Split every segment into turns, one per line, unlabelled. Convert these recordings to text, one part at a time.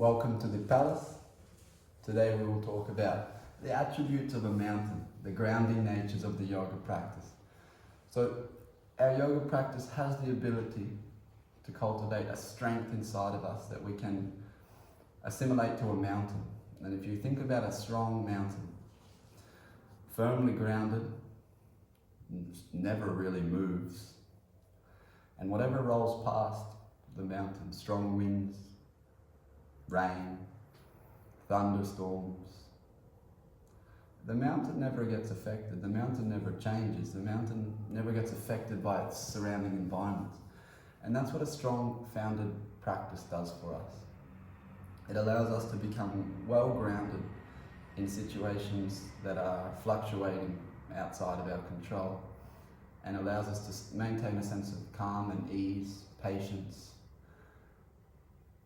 Welcome to the Palace. Today we will talk about the attributes of a mountain, the grounding natures of the yoga practice. So our yoga practice has the ability to cultivate a strength inside of us that we can assimilate to a mountain. And if you think about a strong mountain, firmly grounded, never really moves, and whatever rolls past the mountain, strong winds, rain, thunderstorms, the mountain never gets affected, the mountain never changes, the mountain never gets affected by its surrounding environment. And that's what a strong founded practice does for us. It allows us to become well grounded in situations that are fluctuating outside of our control, and allows us to maintain a sense of calm and ease, patience.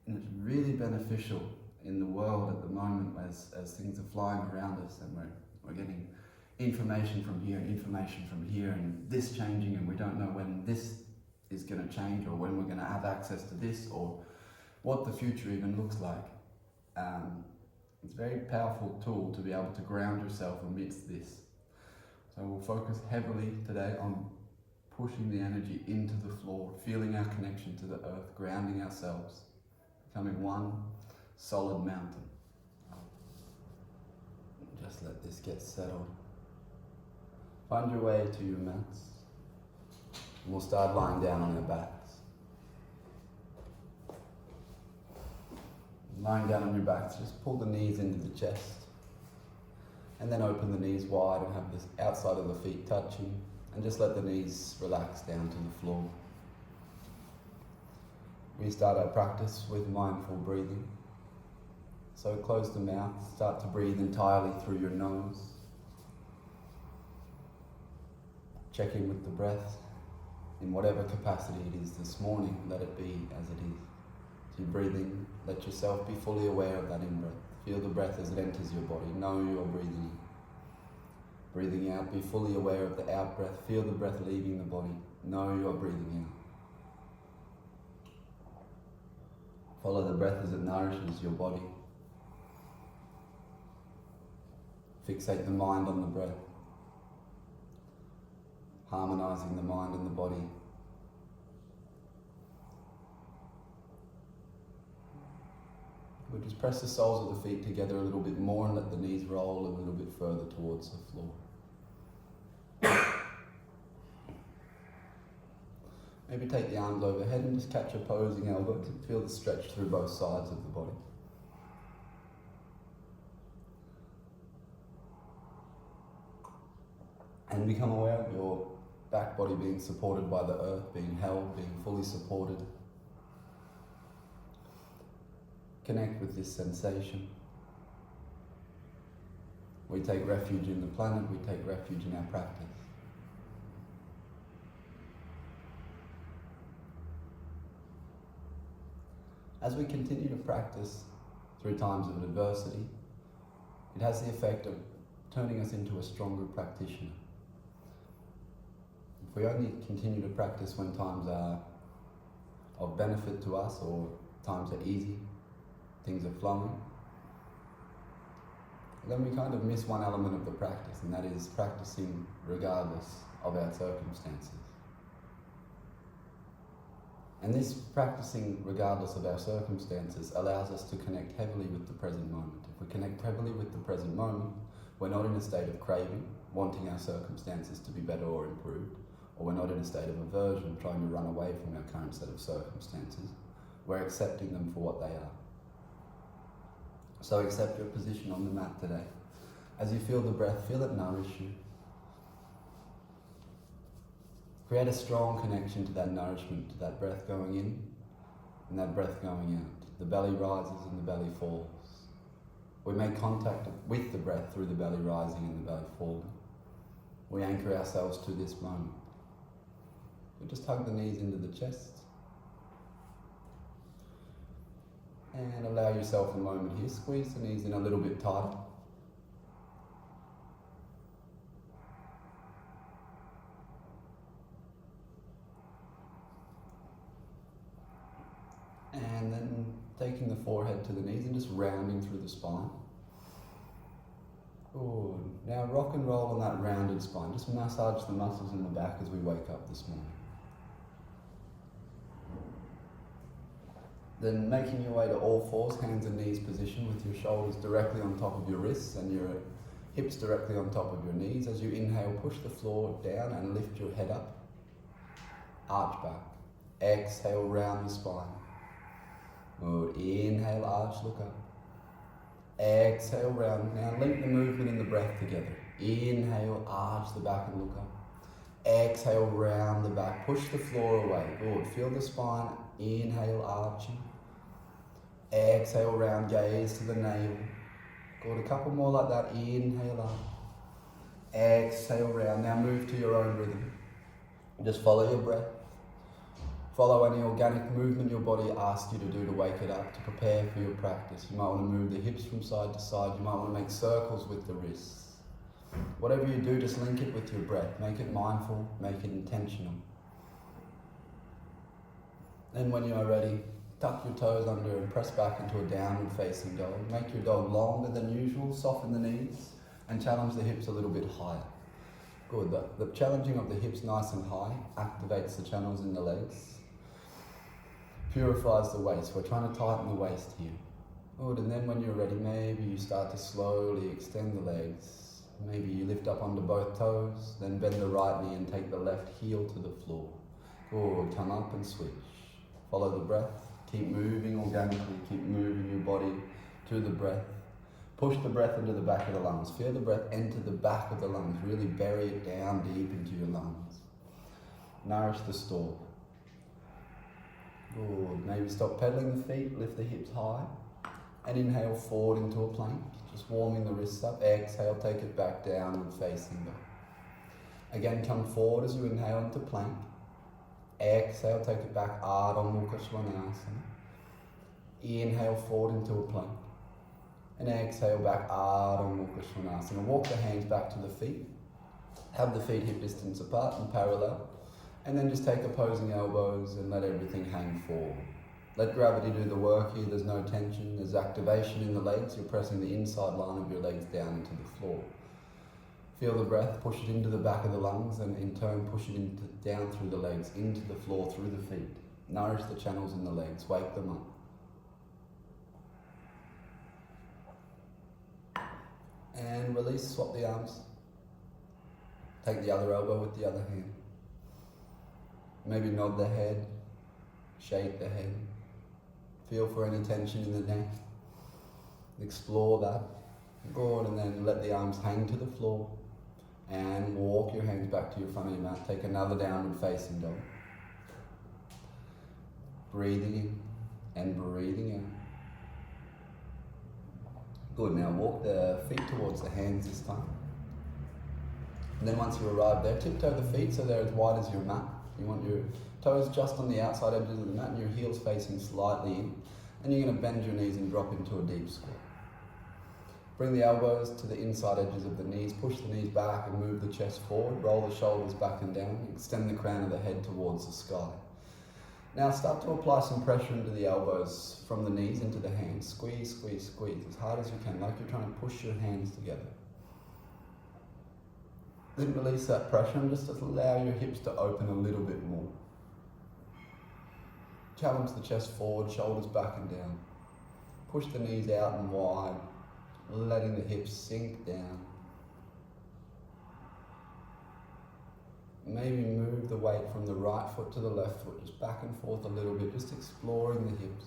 And it's really beneficial in the world at the moment as things are flying around us and we're getting information from here, and this changing, and we don't know when this is going to change or when we're going to have access to this or what the future even looks like. It's a very powerful tool to be able to ground yourself amidst this. So we'll focus heavily today on pushing the energy into the floor, feeling our connection to the earth, grounding ourselves, becoming one solid mountain. Just let this get settled. Find your way to your mats. And we'll start lying down on our backs. Lying down on your backs, just pull the knees into the chest. And then open the knees wide and have the outside of the feet touching. And just let the knees relax down to the floor. We start our practice with mindful breathing. So close the mouth, start to breathe entirely through your nose. Check in with the breath in whatever capacity it is this morning, let it be as it is. As you breathe in, let yourself be fully aware of that in-breath. Feel the breath as it enters your body. Know you're breathing in. Breathing out, be fully aware of the out-breath. Feel the breath leaving the body. Know you're breathing out. Follow the breath as it nourishes your body. Fixate the mind on the breath. Harmonizing the mind and the body. We'll just press the soles of the feet together a little bit more and let the knees roll a little bit further towards the floor. Maybe take the arms overhead and just catch opposing elbows and feel the stretch through both sides of the body. And become aware of your back body being supported by the earth, being held, being fully supported. Connect with this sensation. We take refuge in the planet, we take refuge in our practice. As we continue to practice through times of adversity, it has the effect of turning us into a stronger practitioner. If we only continue to practice when times are of benefit to us or times are easy, things are flowing, then we kind of miss one element of the practice, and that is practicing regardless of our circumstances. And this practicing regardless of our circumstances allows us to connect heavily with the present moment. If we connect heavily with the present moment, we're not in a state of craving, wanting our circumstances to be better or improved, or we're not in a state of aversion, trying to run away from our current set of circumstances. We're accepting them for what they are. So accept your position on the mat today. As you feel the breath, feel it nourish you. Create a strong connection to that nourishment, to that breath going in and that breath going out. The belly rises and the belly falls. We make contact with the breath through the belly rising and the belly falling. We anchor ourselves to this moment. We just hug the knees into the chest. And allow yourself a moment here. Squeeze the knees in a little bit tighter. And then taking the forehead to the knees and just rounding through the spine. Good. Now rock and roll on that rounded spine. Just massage the muscles in the back as we wake up this morning. Then making your way to all fours, hands and knees position with your shoulders directly on top of your wrists and your hips directly on top of your knees. As you inhale, push the floor down and lift your head up. Arch back. Exhale, round the spine. Good. Inhale, arch, look up. Exhale, round. Now link the movement and the breath together. Inhale, arch the back and look up. Exhale, round the back. Push the floor away. Good. Feel the spine. Inhale, arching. Exhale, round, gaze to the navel. Good. A couple more like that. Inhale up. Exhale, round. Now move to your own rhythm. Just follow your breath. Follow any organic movement your body asks you to do to wake it up, to prepare for your practice. You might want to move the hips from side to side. You might want to make circles with the wrists. Whatever you do, just link it with your breath. Make it mindful, make it intentional. Then when you are ready, tuck your toes under and press back into a downward facing dog. Make your dog longer than usual, soften the knees and challenge the hips a little bit higher. Good, the challenging of the hips nice and high activates the channels in the legs. Purifies the waist. We're trying to tighten the waist here. Good, and then when you're ready, maybe you start to slowly extend the legs. Maybe you lift up onto both toes, then bend the right knee and take the left heel to the floor. Good, come up and switch. Follow the breath. Keep moving organically. Keep moving your body to the breath. Push the breath into the back of the lungs. Feel the breath enter the back of the lungs. Really bury it down deep into your lungs. Nourish the stall. Good. Maybe stop pedaling the feet, lift the hips high, and inhale forward into a plank, just warming the wrists up. Exhale, take it back downward facing dog. Again, come forward as you inhale into plank. Exhale, take it back, Ardha Mukha Svanasana. Inhale forward into a plank. And exhale back, Ardha Mukha Svanasana. Walk the hands back to the feet. Have the feet hip distance apart and parallel. And then just take opposing elbows and let everything hang forward. Let gravity do the work here. There's no tension. There's activation in the legs. You're pressing the inside line of your legs down into the floor. Feel the breath. Push it into the back of the lungs and in turn push it down through the legs, into the floor, through the feet. Nourish the channels in the legs. Wake them up. And release. Swap the arms. Take the other elbow with the other hand. Maybe nod the head, shake the head, feel for any tension in the neck, explore that. Good, and then let the arms hang to the floor and walk your hands back to your front of your mat. Take another downward facing dog. Breathing in and breathing out. Good, now walk the feet towards the hands this time. And then once you arrive there, tiptoe the feet so they're as wide as your mat. You want your toes just on the outside edges of the mat and your heels facing slightly in. And you're going to bend your knees and drop into a deep squat. Bring the elbows to the inside edges of the knees. Push the knees back and move the chest forward. Roll the shoulders back and down. Extend the crown of the head towards the sky. Now start to apply some pressure into the elbows from the knees into the hands. Squeeze, squeeze, squeeze as hard as you can, like you're trying to push your hands together. Then release that pressure and just allow your hips to open a little bit more. Challenge the chest forward, shoulders back and down. Push the knees out and wide, letting the hips sink down. Maybe move the weight from the right foot to the left foot, just back and forth a little bit, just exploring the hips.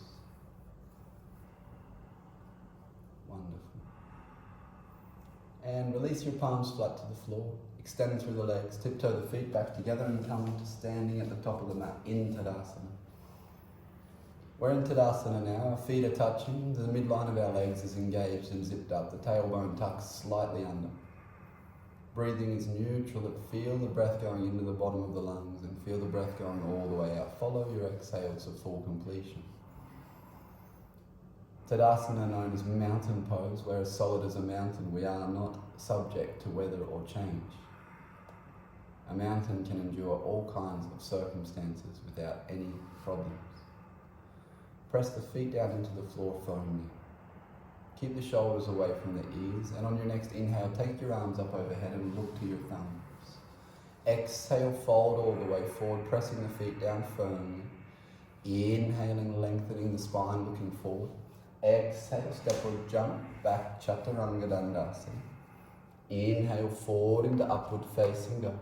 Wonderful. And release your palms flat to the floor. Extend through the legs, tiptoe the feet back together and come to standing at the top of the mat in Tadasana. We're in Tadasana now, our feet are touching, the midline of our legs is engaged and zipped up, the tailbone tucks slightly under. Breathing is neutral, but feel the breath going into the bottom of the lungs and feel the breath going all the way out. Follow your exhale to full completion. Tadasana, known as mountain pose, we're as solid as a mountain. We are not subject to weather or change. A mountain can endure all kinds of circumstances without any problems. Press the feet down into the floor firmly. Keep the shoulders away from the ears, and on your next inhale, take your arms up overhead and look to your thumbs. Exhale, fold all the way forward, pressing the feet down firmly. Inhaling, lengthening the spine, looking forward. Exhale, step or jump back, Chaturanga Dandasana. Inhale, forward into upward facing dog.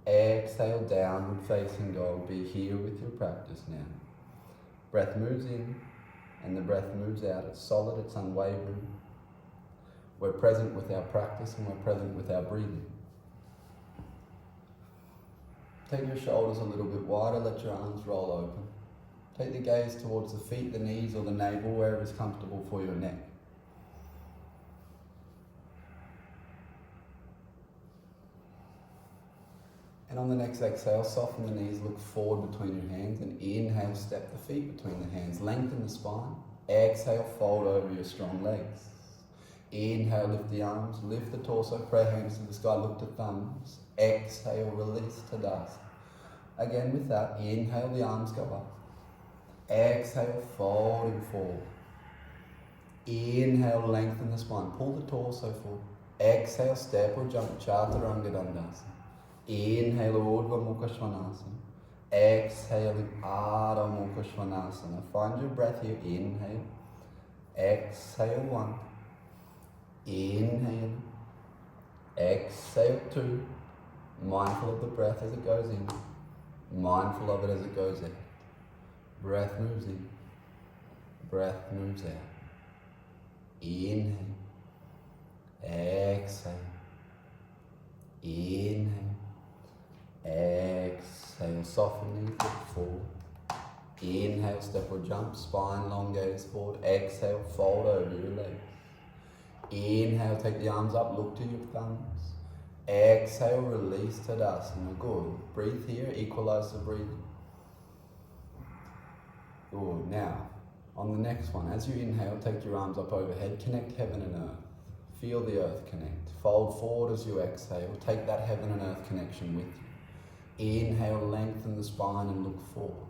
Exhale, downward facing dog. Be here with your practice now. Breath moves in and the breath moves out. It's solid, it's unwavering. We're present with our practice and we're present with our breathing. Take your shoulders a little bit wider, let your arms roll open. Take the gaze towards the feet, the knees or the navel, wherever is comfortable for your neck. And on the next exhale, soften the knees, look forward between your hands, and inhale, step the feet between the hands, lengthen the spine. Exhale, fold over your strong legs. Inhale, lift the arms, lift the torso, pray hands to the sky, look to thumbs. Exhale, release, Tadasana. Again with that, inhale, the arms go up. Exhale, folding forward. Inhale, lengthen the spine, pull the torso forward. Exhale, step or jump, Chaturanga Dandasana. Inhale, Urdhva Mukha Svanasana. Exhaling, Adho Mukha Svanasana. Find your breath here. Inhale. Exhale, 1. Inhale. Exhale, 2. Mindful of the breath as it goes in. Mindful of it as it goes out. Breath moves in. Breath moves out. Inhale. Exhale. Inhale. Exhale, soften knees, look forward. Inhale, step or jump, spine long, gaze forward. Exhale, fold over your legs. Inhale, take the arms up, look to your thumbs. Exhale, release, Tadasana. Good. Breathe here, equalize the breathing. Good. Now, on the next one, as you inhale, take your arms up overhead, connect heaven and earth. Feel the earth connect. Fold forward as you exhale. Take that heaven and earth connection with you. Inhale, lengthen the spine and look forward.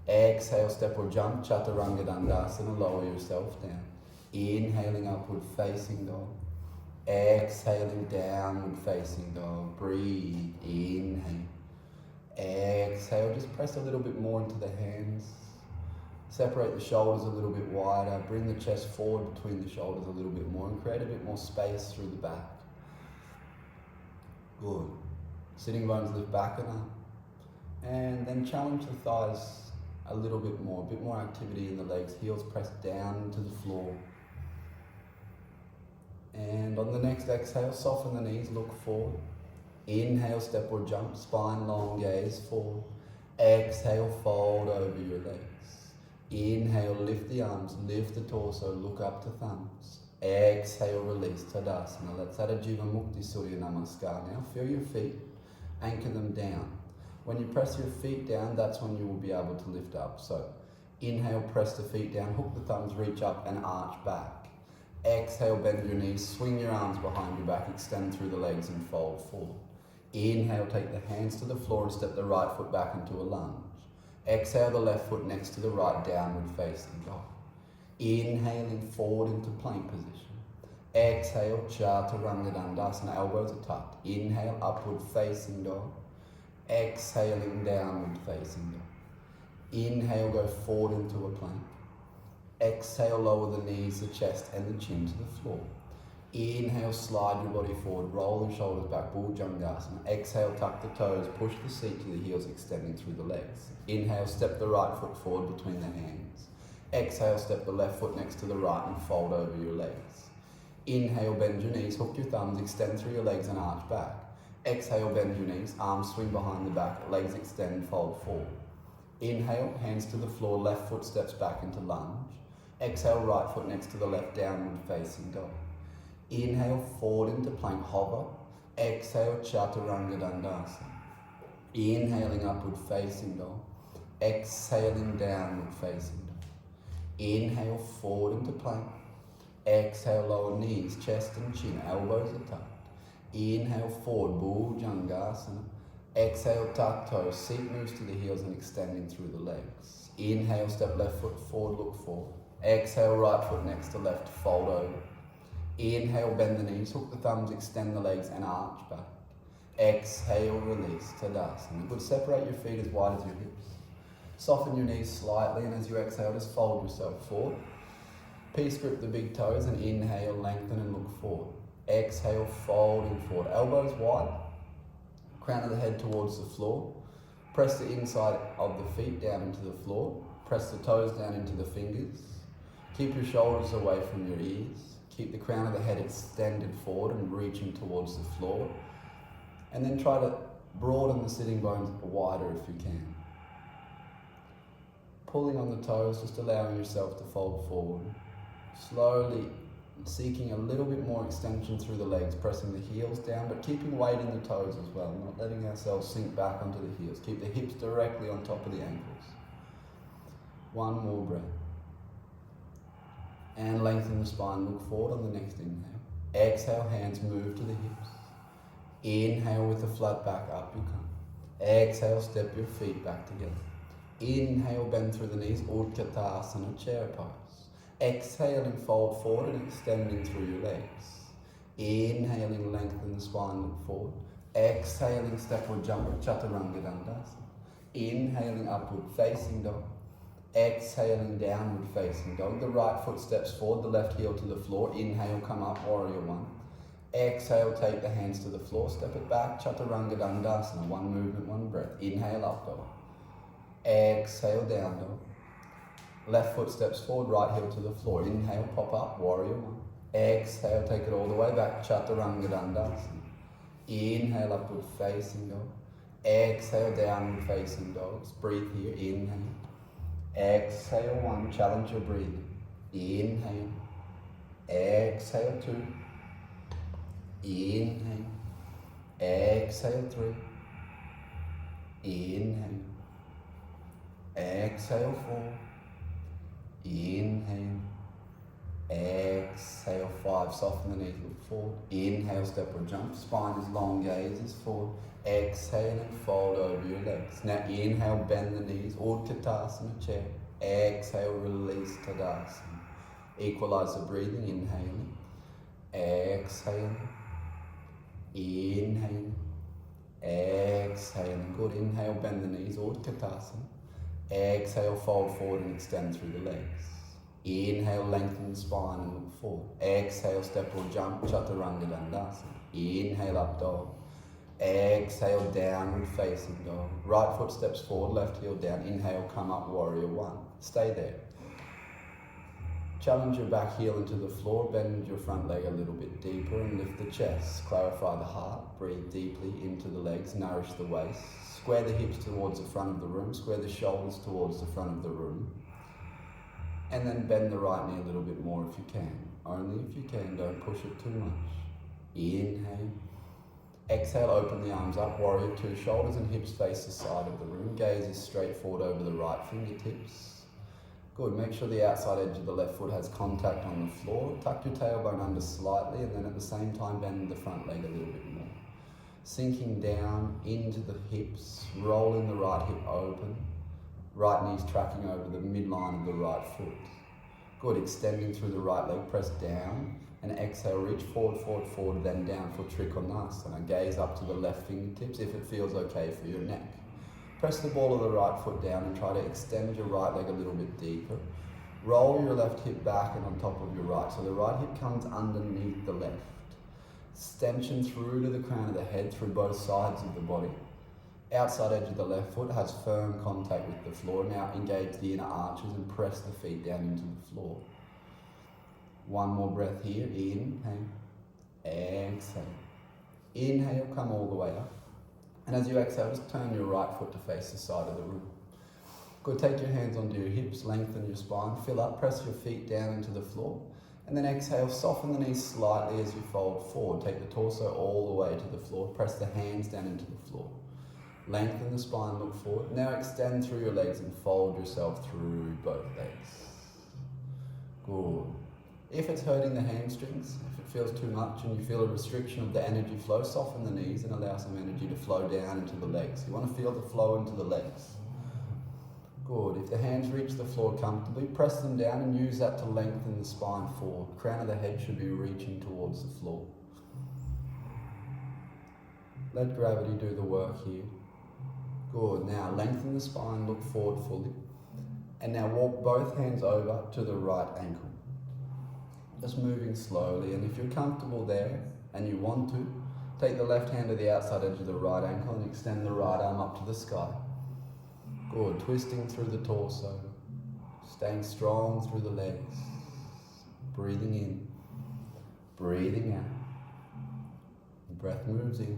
Exhale, step or jump, Chaturanga Dandasana, lower yourself down. Inhaling, upward facing dog. Exhaling, downward facing dog. Breathe, inhale. Exhale, just press a little bit more into the hands. Separate the shoulders a little bit wider. Bring the chest forward between the shoulders a little bit more and create a bit more space through the back. Good. Sitting bones lift back and up. And then challenge the thighs a little bit more activity in the legs. Heels press down into the floor. And on the next exhale, soften the knees, look forward. Inhale, step or jump, spine long, gaze forward. Exhale, fold over your legs. Inhale, lift the arms, lift the torso, look up to thumbs. Exhale, release, Tadasana. Let's add a Jivamukti Surya Namaskar now. Feel your feet, anchor them down. When you press your feet down, that's when you will be able to lift up. So, inhale, press the feet down, hook the thumbs, reach up and arch back. Exhale, bend your knees, swing your arms behind your back, extend through the legs and fold forward. Inhale, take the hands to the floor and step the right foot back into a lunge. Exhale, the left foot next to the right, downward facing dog. Inhaling forward into plank position. Exhale, Chaturanga Dandasana, elbows are tucked. Inhale, upward facing dog. Exhaling, downward facing dog. Inhale, go forward into a plank. Exhale, lower the knees, the chest and the chin to the floor. Inhale, slide your body forward, roll the shoulders back, Bhujangasana. Exhale, tuck the toes, push the seat to the heels, extending through the legs. Inhale, step the right foot forward between the hands. Exhale, step the left foot next to the right and fold over your legs. Inhale, bend your knees, hook your thumbs, extend through your legs and arch back. Exhale, bend your knees, arms swing behind the back, legs extend, fold forward. Inhale, hands to the floor, left foot steps back into lunge. Exhale, right foot next to the left, downward facing dog. Inhale, forward into plank, hover. Exhale, Chaturanga Dandasana. Inhaling, upward facing dog. Exhaling, downward facing dog. Inhale, forward into plank. Exhale, lower knees, chest and chin, elbows are tucked. Inhale, forward, Bhujangasana. Exhale, tuck toes, seat moves to the heels and extending through the legs. Inhale, step left foot forward, look forward. Exhale, right foot next to left, fold over. Inhale, bend the knees, hook the thumbs, extend the legs and arch back. Exhale, release, Tadasana. Good, separate your feet as wide as your hips. Soften your knees slightly, and as you exhale, just fold yourself forward. Peace grip the big toes and inhale, lengthen and look forward. Exhale, folding forward. Elbows wide, crown of the head towards the floor. Press the inside of the feet down into the floor. Press the toes down into the fingers. Keep your shoulders away from your ears. Keep the crown of the head extended forward and reaching towards the floor. And then try to broaden the sitting bones wider if you can. Pulling on the toes, just allowing yourself to fold forward. Slowly seeking a little bit more extension through the legs, pressing the heels down, but keeping weight in the toes as well, not letting ourselves sink back onto the heels. Keep the hips directly on top of the ankles. One more breath. And lengthen the spine, look forward on the next inhale. Exhale, hands move to the hips. Inhale with a flat back, up you come. Exhale, step your feet back together. Inhale, bend through the knees, Utkatasana, chair pose. Exhaling, fold forward and extending through your legs. Inhaling, lengthen the spine, look forward. Exhaling, step or jump, Chaturanga Dandasana. Inhaling, upward facing dog. Exhaling, downward facing dog. The right foot steps forward, the left heel to the floor. Inhale, come up, warrior one. Exhale, take the hands to the floor, step it back, Chaturanga Dandasana. One movement, one breath. Inhale, up dog. Exhale, down dog. Left foot steps forward, right heel to the floor. Inhale, pop up, warrior one. Exhale, take it all the way back, Chaturanga Dandasana. Inhale, upward facing dog. Exhale, downward facing dogs. Breathe here, inhale. Exhale, one, challenge your breathing. Inhale. Exhale, two. Inhale. Exhale, three. Inhale. Exhale, four. Inhale. Exhale, five. Soften the knees, look forward. Inhale, step or jump. Spine is long, gaze is forward. Exhale and fold over your legs. Now inhale, bend the knees, Utkatasana chair. Exhale, release Tadasana. Equalize the breathing, inhaling. Exhaling. Inhaling. Exhaling. Good. Inhale, bend the knees, Utkatasana. Exhale, fold forward and extend through the legs. Inhale, lengthen the spine and look forward. Exhale, step or jump, Chaturanga Dandasana. Inhale, up dog. Exhale, downward facing dog. Right foot steps forward, left heel down. Inhale, come up, warrior one. Stay there. Challenge your back heel into the floor, bend your front leg a little bit deeper and lift the chest. Clarify the heart, breathe deeply into the legs, nourish the waist. Square the hips towards the front of the room, square the shoulders towards the front of the room. And then bend the right knee a little bit more if you can. Only if you can, don't push it too much. Inhale. Exhale, open the arms up, warrior two, shoulders and hips face the side of the room. Gaze is straight forward over the right fingertips. Good, make sure the outside edge of the left foot has contact on the floor. Tuck your tailbone under slightly and then at the same time bend the front leg a little bit more. Sinking down into the hips, rolling the right hip open. Right knee's tracking over the midline of the right foot. Good, extending through the right leg, press down. And exhale, reach forward, forward, forward, then down for Trikonasana. Gaze up to the left fingertips if it feels okay for your neck. Press the ball of the right foot down and try to extend your right leg a little bit deeper. Roll your left hip back and on top of your right. So the right hip comes underneath the left. Extension through to the crown of the head, through both sides of the body. Outside edge of the left foot has firm contact with the floor. Now engage the inner arches and press the feet down into the floor. One more breath here. Inhale. Exhale. Inhale, come all the way up. And as you exhale, just turn your right foot to face the side of the room. Good, take your hands onto your hips, lengthen your spine, fill up, press your feet down into the floor. And then exhale, soften the knees slightly as you fold forward. Take the torso all the way to the floor. Press the hands down into the floor. Lengthen the spine, look forward. Now extend through your legs and fold yourself through both legs. Good. If it's hurting the hamstrings, if it feels too much and you feel a restriction of the energy flow, soften the knees and allow some energy to flow down into the legs. You want to feel the flow into the legs. Good. If the hands reach the floor comfortably, press them down and use that to lengthen the spine forward. Crown of the head should be reaching towards the floor. Let gravity do the work here. Good. Now lengthen the spine, look forward fully. And now walk both hands over to the right ankle. Just moving slowly, and if you're comfortable there and you want to, take the left hand to the outside edge of the right ankle and extend the right arm up to the sky. Good. Twisting through the torso, staying strong through the legs. Breathing in, breathing out. Breath moves in,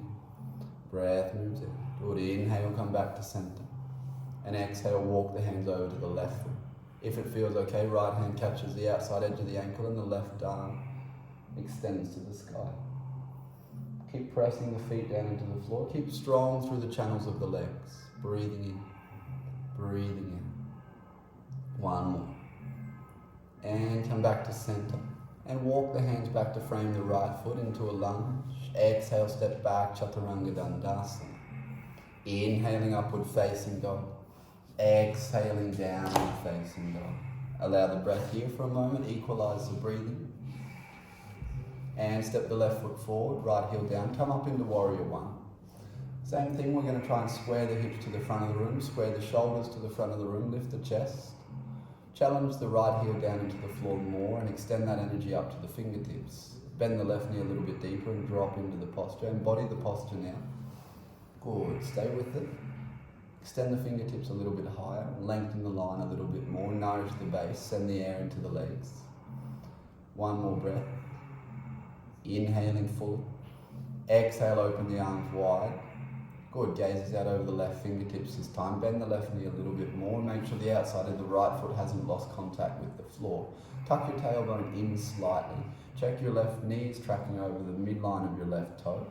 breath moves in. Good. Inhale, come back to center. And exhale, walk the hands over to the left foot. If it feels okay, right hand catches the outside edge of the ankle and the left arm extends to the sky. Keep pressing the feet down into the floor. Keep strong through the channels of the legs. Breathing in, breathing in. One more. And come back to center. And walk the hands back to frame the right foot into a lunge. Exhale, step back, Chaturanga Dandasana. Inhaling upward facing dog. Exhaling down facing dog. Allow the breath here for a moment, equalize the breathing. And step the left foot forward, right heel down, come up into warrior one. Same thing, we're going to try and square the hips to the front of the room, square the shoulders to the front of the room, lift the chest. Challenge the right heel down into the floor more and extend that energy up to the fingertips. Bend the left knee a little bit deeper and drop into the posture. Embody the posture now. Good, stay with it. Extend the fingertips a little bit higher, lengthen the line a little bit more, nourish the base, send the air into the legs. One more breath. Inhaling fully. Exhale, open the arms wide. Good, gazes out over the left fingertips this time. Bend the left knee a little bit more. Make sure the outside of the right foot hasn't lost contact with the floor. Tuck your tailbone in slightly. Check your left knee is tracking over the midline of your left toe.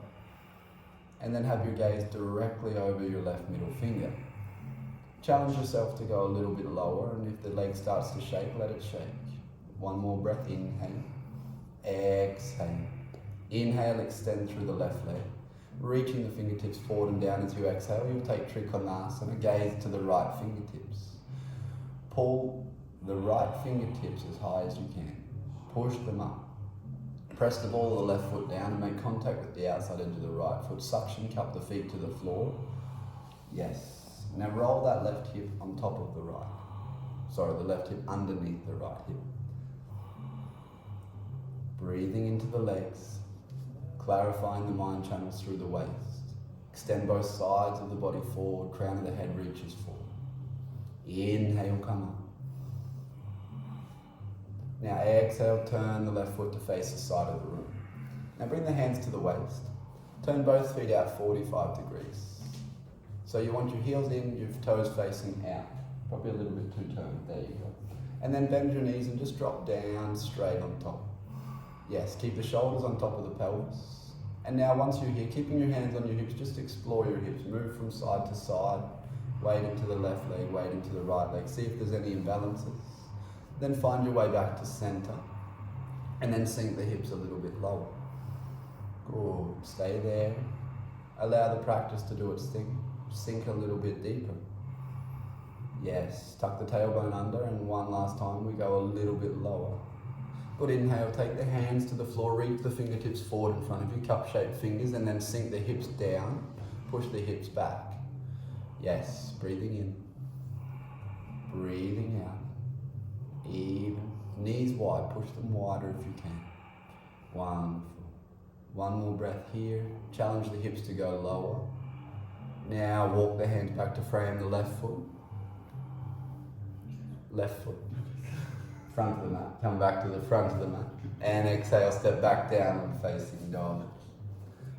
And then have your gaze directly over your left middle finger. Challenge yourself to go a little bit lower, and if the leg starts to shake, let it shake. One more breath, inhale, exhale. Inhale, extend through the left leg. Reaching the fingertips forward and down as you exhale, you'll take Trikonasana, gaze to the right fingertips. Pull the right fingertips as high as you can. Push them up. Press the ball of the left foot down and make contact with the outside edge of the right foot. Suction, cup the feet to the floor. Yes. Now roll that left hip on top of the right. Sorry, the left hip underneath the right hip. Breathing into the legs. Clarifying the mind channels through the waist. Extend both sides of the body forward. Crown of the head reaches forward. Inhale, come up. Now exhale, turn the left foot to face the side of the room. Now bring the hands to the waist. Turn both feet out 45 degrees. So you want your heels in, your toes facing out. Probably a little bit too turned, there you go. And then bend your knees and just drop down straight on top. Yes, keep the shoulders on top of the pelvis. And now once you're here, keeping your hands on your hips, just explore your hips. Move from side to side. Weight into the left leg, weight into the right leg. See if there's any imbalances. Then find your way back to center. And then sink the hips a little bit lower. Good, stay there. Allow the practice to do its thing. Sink a little bit deeper. Yes, tuck the tailbone under, and one last time we go a little bit lower. Good, inhale, take the hands to the floor, reach the fingertips forward in front of you, cup-shaped fingers, and then sink the hips down, push the hips back. Yes, breathing in, breathing out. Even, knees wide, push them wider if you can. Wonderful. One more breath here, challenge the hips to go lower. Now walk the hands back to frame the left foot. Left foot. Front of the mat. Come back to the front of the mat. And exhale, step back down and facing dog.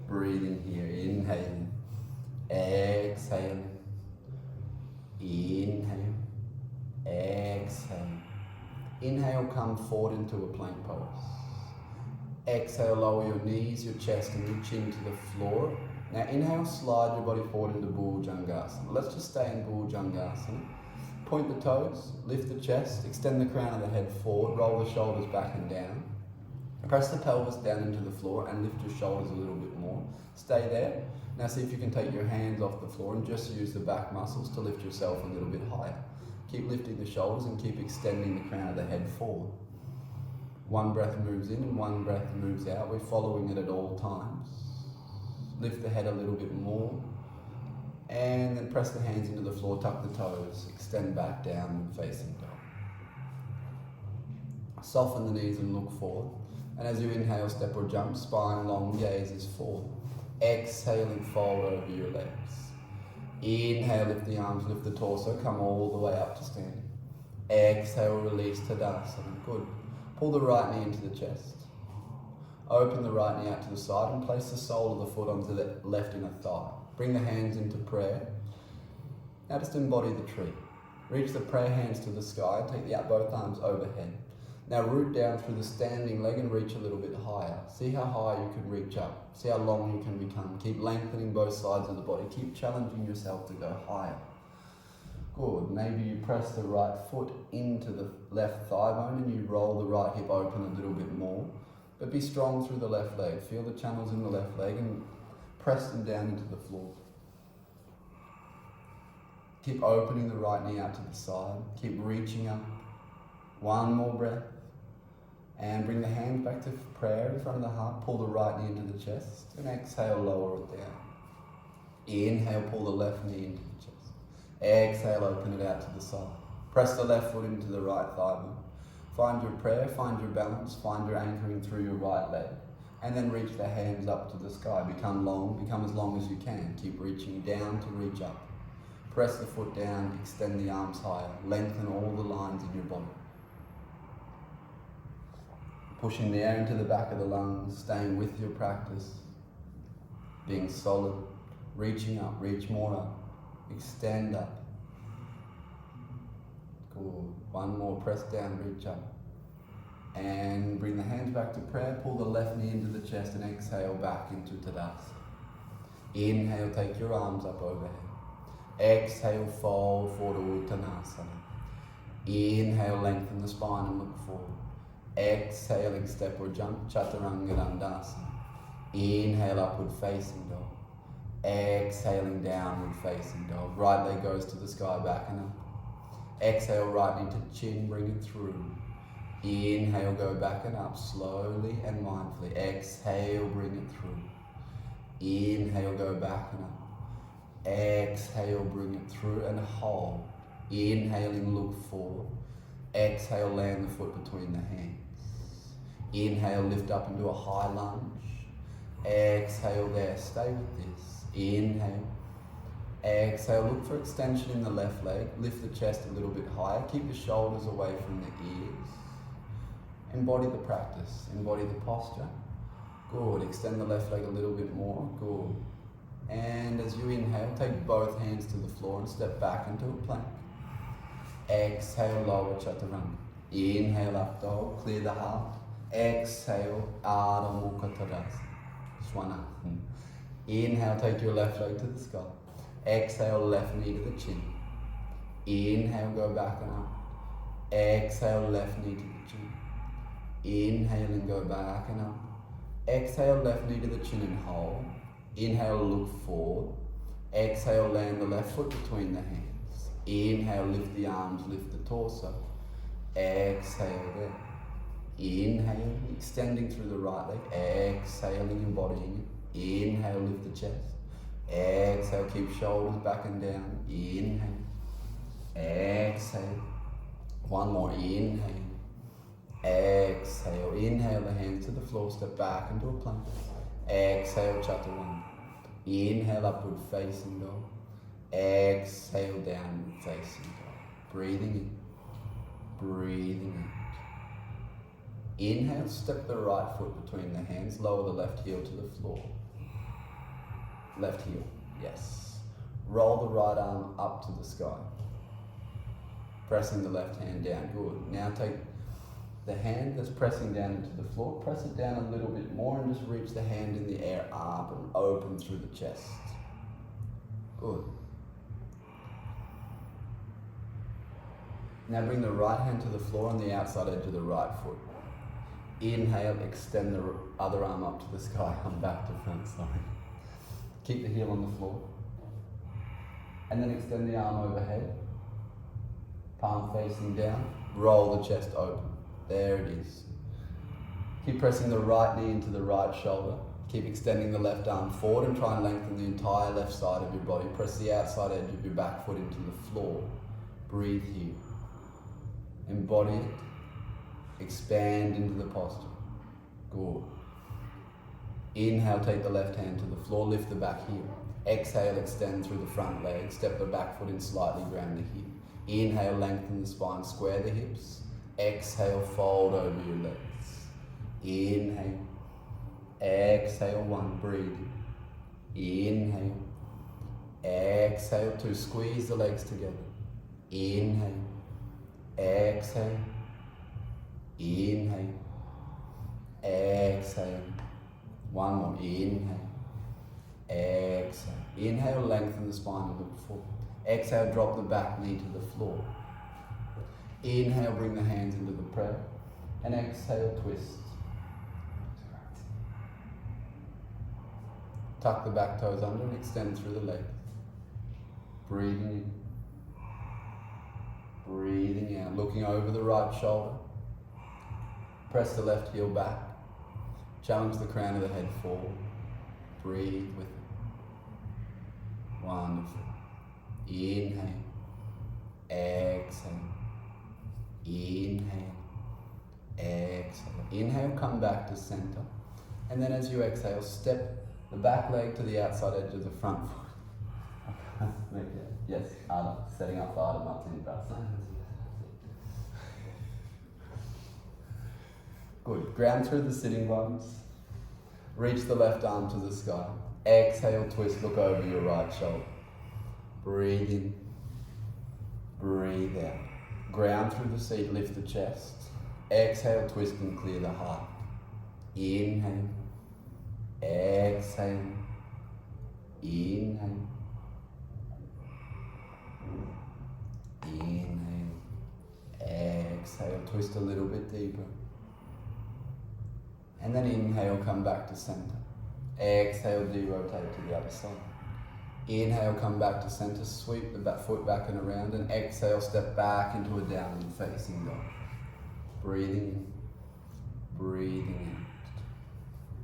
Breathing here, inhaling. Exhaling. Inhale. Exhale. Inhale, come forward into a plank pose. Exhale, lower your knees, your chest, and your chin to the floor. Now inhale, slide your body forward into Bhujangasana. Let's just stay in Bhujangasana. Point the toes, lift the chest, extend the crown of the head forward, roll the shoulders back and down. Press the pelvis down into the floor and lift your shoulders a little bit more. Stay there. Now see if you can take your hands off the floor and just use the back muscles to lift yourself a little bit higher. Keep lifting the shoulders and keep extending the crown of the head forward. One breath moves in and one breath moves out. We're following it at all times. Lift the head a little bit more. And then press the hands into the floor, tuck the toes, extend back down and facing dog. Soften the knees and look forward. And as you inhale, step or jump, spine long, gazes forward. Exhale and fold over your legs. Inhale, lift the arms, lift the torso, come all the way up to standing. Exhale, release Tadasana. Good. Pull the right knee into the chest. Open the right knee out to the side and place the sole of the foot onto the left inner thigh. Bring the hands into prayer. Now just embody the tree. Reach the prayer hands to the sky and take both arms overhead. Now root down through the standing leg and reach a little bit higher. See how high you can reach up. See how long you can become. Keep lengthening both sides of the body. Keep challenging yourself to go higher. Good. Maybe you press the right foot into the left thigh bone and you roll the right hip open a little bit more. But be strong through the left leg. Feel the channels in the left leg and press them down into the floor. Keep opening the right knee out to the side. Keep reaching up. One more breath. And bring the hands back to prayer in front of the heart. Pull the right knee into the chest. And exhale, lower it down. Inhale, pull the left knee into the chest. Exhale, open it out to the side. Press the left foot into the right thigh bone. Find your prayer, find your balance, find your anchoring through your right leg. And then reach the hands up to the sky. Become long, become as long as you can. Keep reaching down to reach up. Press the foot down, extend the arms higher. Lengthen all the lines in your body. Pushing the air into the back of the lungs, staying with your practice. Being solid, reaching up, reach more up. Extend up. Good. One more, press down, reach up. And bring the hands back to prayer. Pull the left knee into the chest and exhale back into Tadasana. Inhale, take your arms up overhead. Exhale, fold forward to Uttanasana. Inhale, lengthen the spine and look forward. Exhaling, step or jump, Chaturanga Dandasana. Inhale, upward facing dog. Exhaling, downward facing dog. Right leg goes to the sky, back and up. Exhale, right knee to chin, bring it through. Inhale, go back and up, slowly and mindfully. Exhale, bring it through. Inhale, go back and up. Exhale, bring it through and hold. Inhaling, look forward. Exhale, land the foot between the hands. Inhale, lift up into a high lunge. Exhale there, stay with this. Inhale. Exhale, look for extension in the left leg. Lift the chest a little bit higher. Keep the shoulders away from the ears. Embody the practice. Embody the posture. Good. Extend the left leg a little bit more. Good. And as you inhale, take both hands to the floor and step back into a plank. Exhale, lower chaturanga. Inhale, up dog. Clear the heart. Exhale, Adho Mukha Tadasana. Swanasana. Inhale, take your left leg to the sky. Exhale, left knee to the chin. Inhale, go back and up. Exhale, left knee to the chin. Inhale and go back and up. Exhale, left knee to the chin and hold. Inhale, look forward. Exhale, land the left foot between the hands. Inhale, lift the arms, lift the torso. Exhale there. Inhale, extending through the right leg. Exhaling, embodying it. Inhale, lift the chest. Exhale, keep shoulders back and down. Inhale. Exhale. One more. Inhale. Exhale. Inhale, the hands to the floor. Step back into a plank. Exhale, chaturanga. Inhale, upward facing dog. Exhale, downward facing dog. Breathing in. Breathing out. Inhale, step the right foot between the hands. Lower the left heel to the floor. Left heel, yes. Roll the right arm up to the sky. Pressing the left hand down, good. Now take the hand that's pressing down into the floor, press it down a little bit more and just reach the hand in the air up and open through the chest. Good. Now bring the right hand to the floor on the outside edge of the right foot. Inhale, extend the other arm up to the sky, come back to front, sorry. Keep the heel on the floor. And then extend the arm overhead. Palm facing down. Roll the chest open. There it is. Keep pressing the right knee into the right shoulder. Keep extending the left arm forward and try and lengthen the entire left side of your body. Press the outside edge of your back foot into the floor. Breathe here. Embody it. Expand into the posture. Good. Inhale, take the left hand to the floor, lift the back heel. Exhale, extend through the front leg, step the back foot in slightly, ground the hip. Inhale, lengthen the spine, square the hips. Exhale, fold over your legs. Inhale. Exhale, one, breathe. Inhale. Exhale, two, squeeze the legs together. Inhale. Exhale. Inhale. Exhale. One more. Inhale. Exhale. Inhale, lengthen the spine and look forward. Exhale, drop the back knee to the floor. Inhale, bring the hands into the prayer. And exhale, twist. Tuck the back toes under and extend through the legs. Breathing in. Breathing out. Looking over the right shoulder. Press the left heel back. Challenge the crown of the head forward. Breathe with it. Wonderful. Inhale. Exhale. Inhale. Exhale. Inhale, come back to center. And then as you exhale, step the back leg to the outside edge of the front foot. Yes, Ada. Setting up for Ada Martin Tadasana. Good. Ground through the sitting bones. Reach the left arm to the sky. Exhale, twist, look over your right shoulder. Breathe in. Breathe out. Ground through the seat, lift the chest. Exhale, twist and clear the heart. Inhale. Exhale. Inhale. Inhale. Exhale, twist a little bit deeper. And then inhale, come back to center. Exhale, de-rotate to the other side. Inhale, come back to center, sweep the back foot back and around, and exhale, step back into a downward facing dog. Breathing in, breathing out.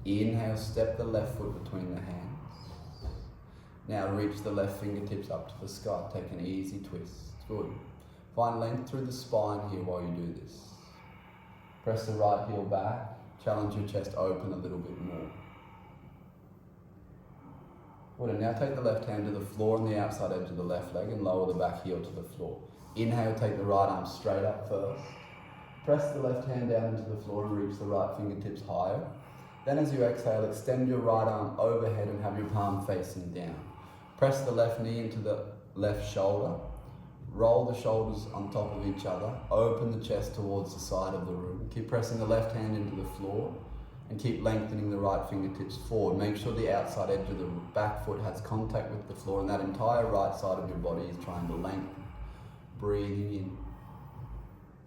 Inhale, step the left foot between the hands. Now reach the left fingertips up to the sky. Take an easy twist. Good. Find length through the spine here while you do this. Press the right heel back. Challenge your chest open a little bit more. Good. And now take the left hand to the floor on the outside edge of the left leg and lower the back heel to the floor. Inhale, take the right arm straight up first. Press the left hand down into the floor and reach the right fingertips higher. Then as you exhale, extend your right arm overhead and have your palm facing down. Press the left knee into the left shoulder. Roll the shoulders on top of each other. Open the chest towards the side of the room. Keep pressing the left hand into the floor and keep lengthening the right fingertips forward. Make sure the outside edge of the back foot has contact with the floor and that entire right side of your body is trying to lengthen. Breathing in,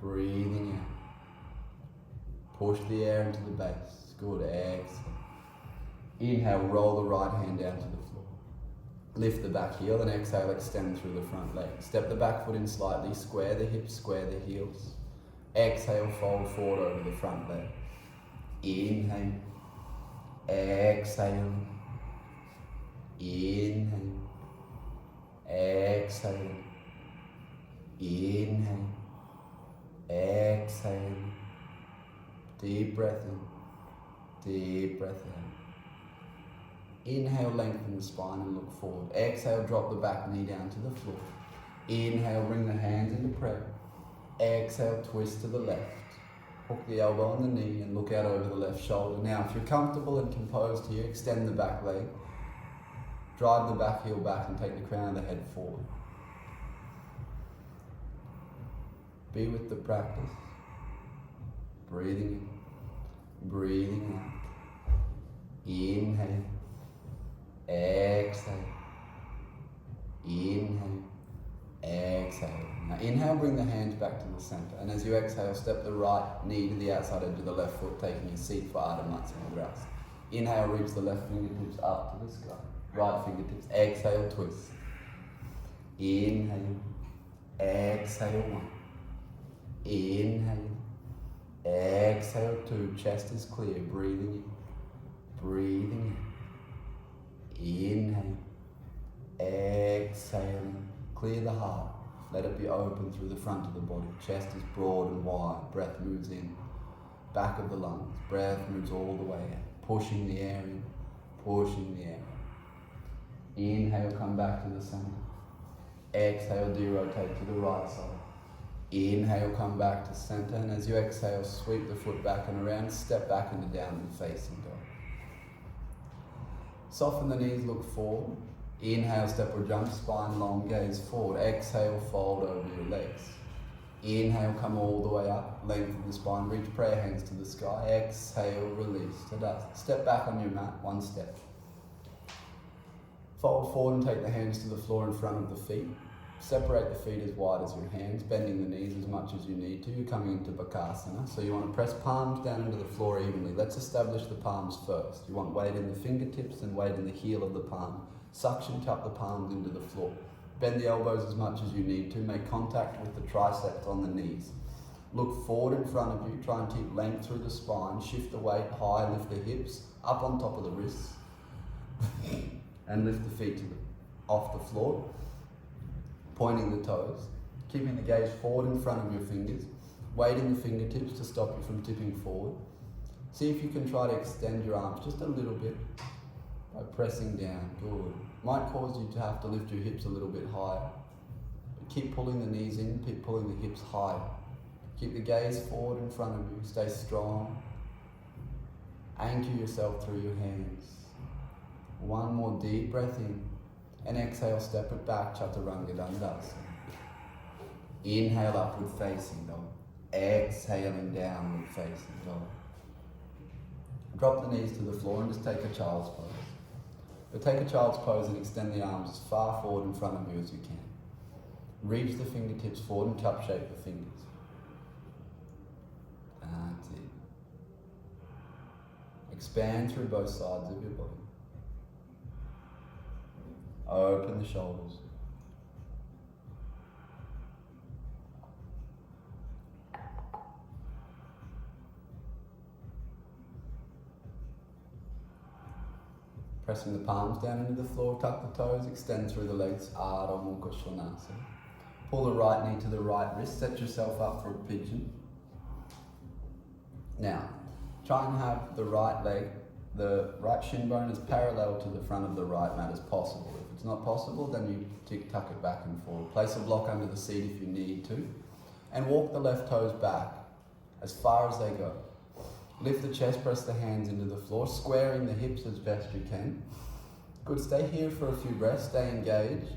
breathing out. Push the air into the base. Good. Exhale. Inhale, roll the right hand down to the floor. Lift the back heel and exhale, extend through the front leg. Step the back foot in slightly, square the hips, square the heels. Exhale, fold forward over the front leg. Inhale. Exhale. Inhale. Exhale. Inhale. Exhale. Deep breath in. Deep breath out. Inhale, lengthen the spine and look forward. Exhale, drop the back knee down to the floor. Inhale, bring the hands into prayer. Exhale, twist to the left. Hook the elbow on the knee and look out over the left shoulder. Now, if you're comfortable and composed here, extend the back leg. Drive the back heel back and take the crown of the head forward. Be with the practice. Breathing in, breathing out. Inhale. Exhale. Inhale. Exhale. Now inhale, bring the hands back to the center. And as you exhale, step the right knee to the outside edge of the left foot, taking your seat for Ardha Matsya. Inhale, reach the left fingertips up to the sky. Right fingertips. Exhale, twist. Inhale. Exhale, 1. Inhale. Exhale, 2. Chest is clear. Breathing in. Breathing in. Inhale. Exhale. Clear the heart. Let it be open through the front of the body. Chest is broad and wide. Breath moves in. Back of the lungs. Breath moves all the way out. Pushing the air in. Pushing the air out. Inhale, come back to the center. Exhale, derotate to the right side. Inhale, come back to center. And as you exhale, sweep the foot back and around. Step back into downward facing dog. Soften the knees, look forward. Inhale, step or jump, spine long, gaze forward. Exhale, fold over your legs. Inhale, come all the way up, lengthen the spine, reach prayer hands to the sky. Exhale, release. Tadasana. Step back on your mat, 1 step. Fold forward and take the hands to the floor in front of the feet. Separate the feet as wide as your hands, bending the knees as much as you need to. You're coming into Bakasana, so you want to press palms down into the floor evenly. Let's establish the palms first. You want weight in the fingertips and weight in the heel of the palm. Suction, tap the palms into the floor. Bend the elbows as much as you need to. Make contact with the triceps on the knees. Look forward in front of you. Try and keep length through the spine. Shift the weight high, lift the hips up on top of the wrists. And lift the feet off the floor. Pointing the toes. Keeping the gaze forward in front of your fingers. Weight in the fingertips to stop you from tipping forward. See if you can try to extend your arms just a little bit. By pressing down, good. Might cause you to have to lift your hips a little bit higher. But keep pulling the knees in, keep pulling the hips higher. Keep the gaze forward in front of you, stay strong. Anchor yourself through your hands. 1 more deep breath in, and exhale, step it back, Chaturanga Dandasana. Inhale, upward facing dog. Exhaling, downward facing dog. Drop the knees to the floor and just take a child's pose. But take a child's pose and extend the arms as far forward in front of you as you can. Reach the fingertips forward and cup shape the fingers. That's it. Expand through both sides of your body. Open the shoulders. Pressing the palms down into the floor, tuck the toes, extend through the legs, Ardha Mukha Svanasana. Pull the right knee to the right wrist, set yourself up for a pigeon. Now, try and have the right leg, the right shin bone as parallel to the front of the right mat as possible. If it's not possible, then you tuck it back and forward. Place a block under the seat if you need to, and walk the left toes back as far as they go. Lift the chest, press the hands into the floor, squaring the hips as best you can. Good, stay here for a few breaths, stay engaged.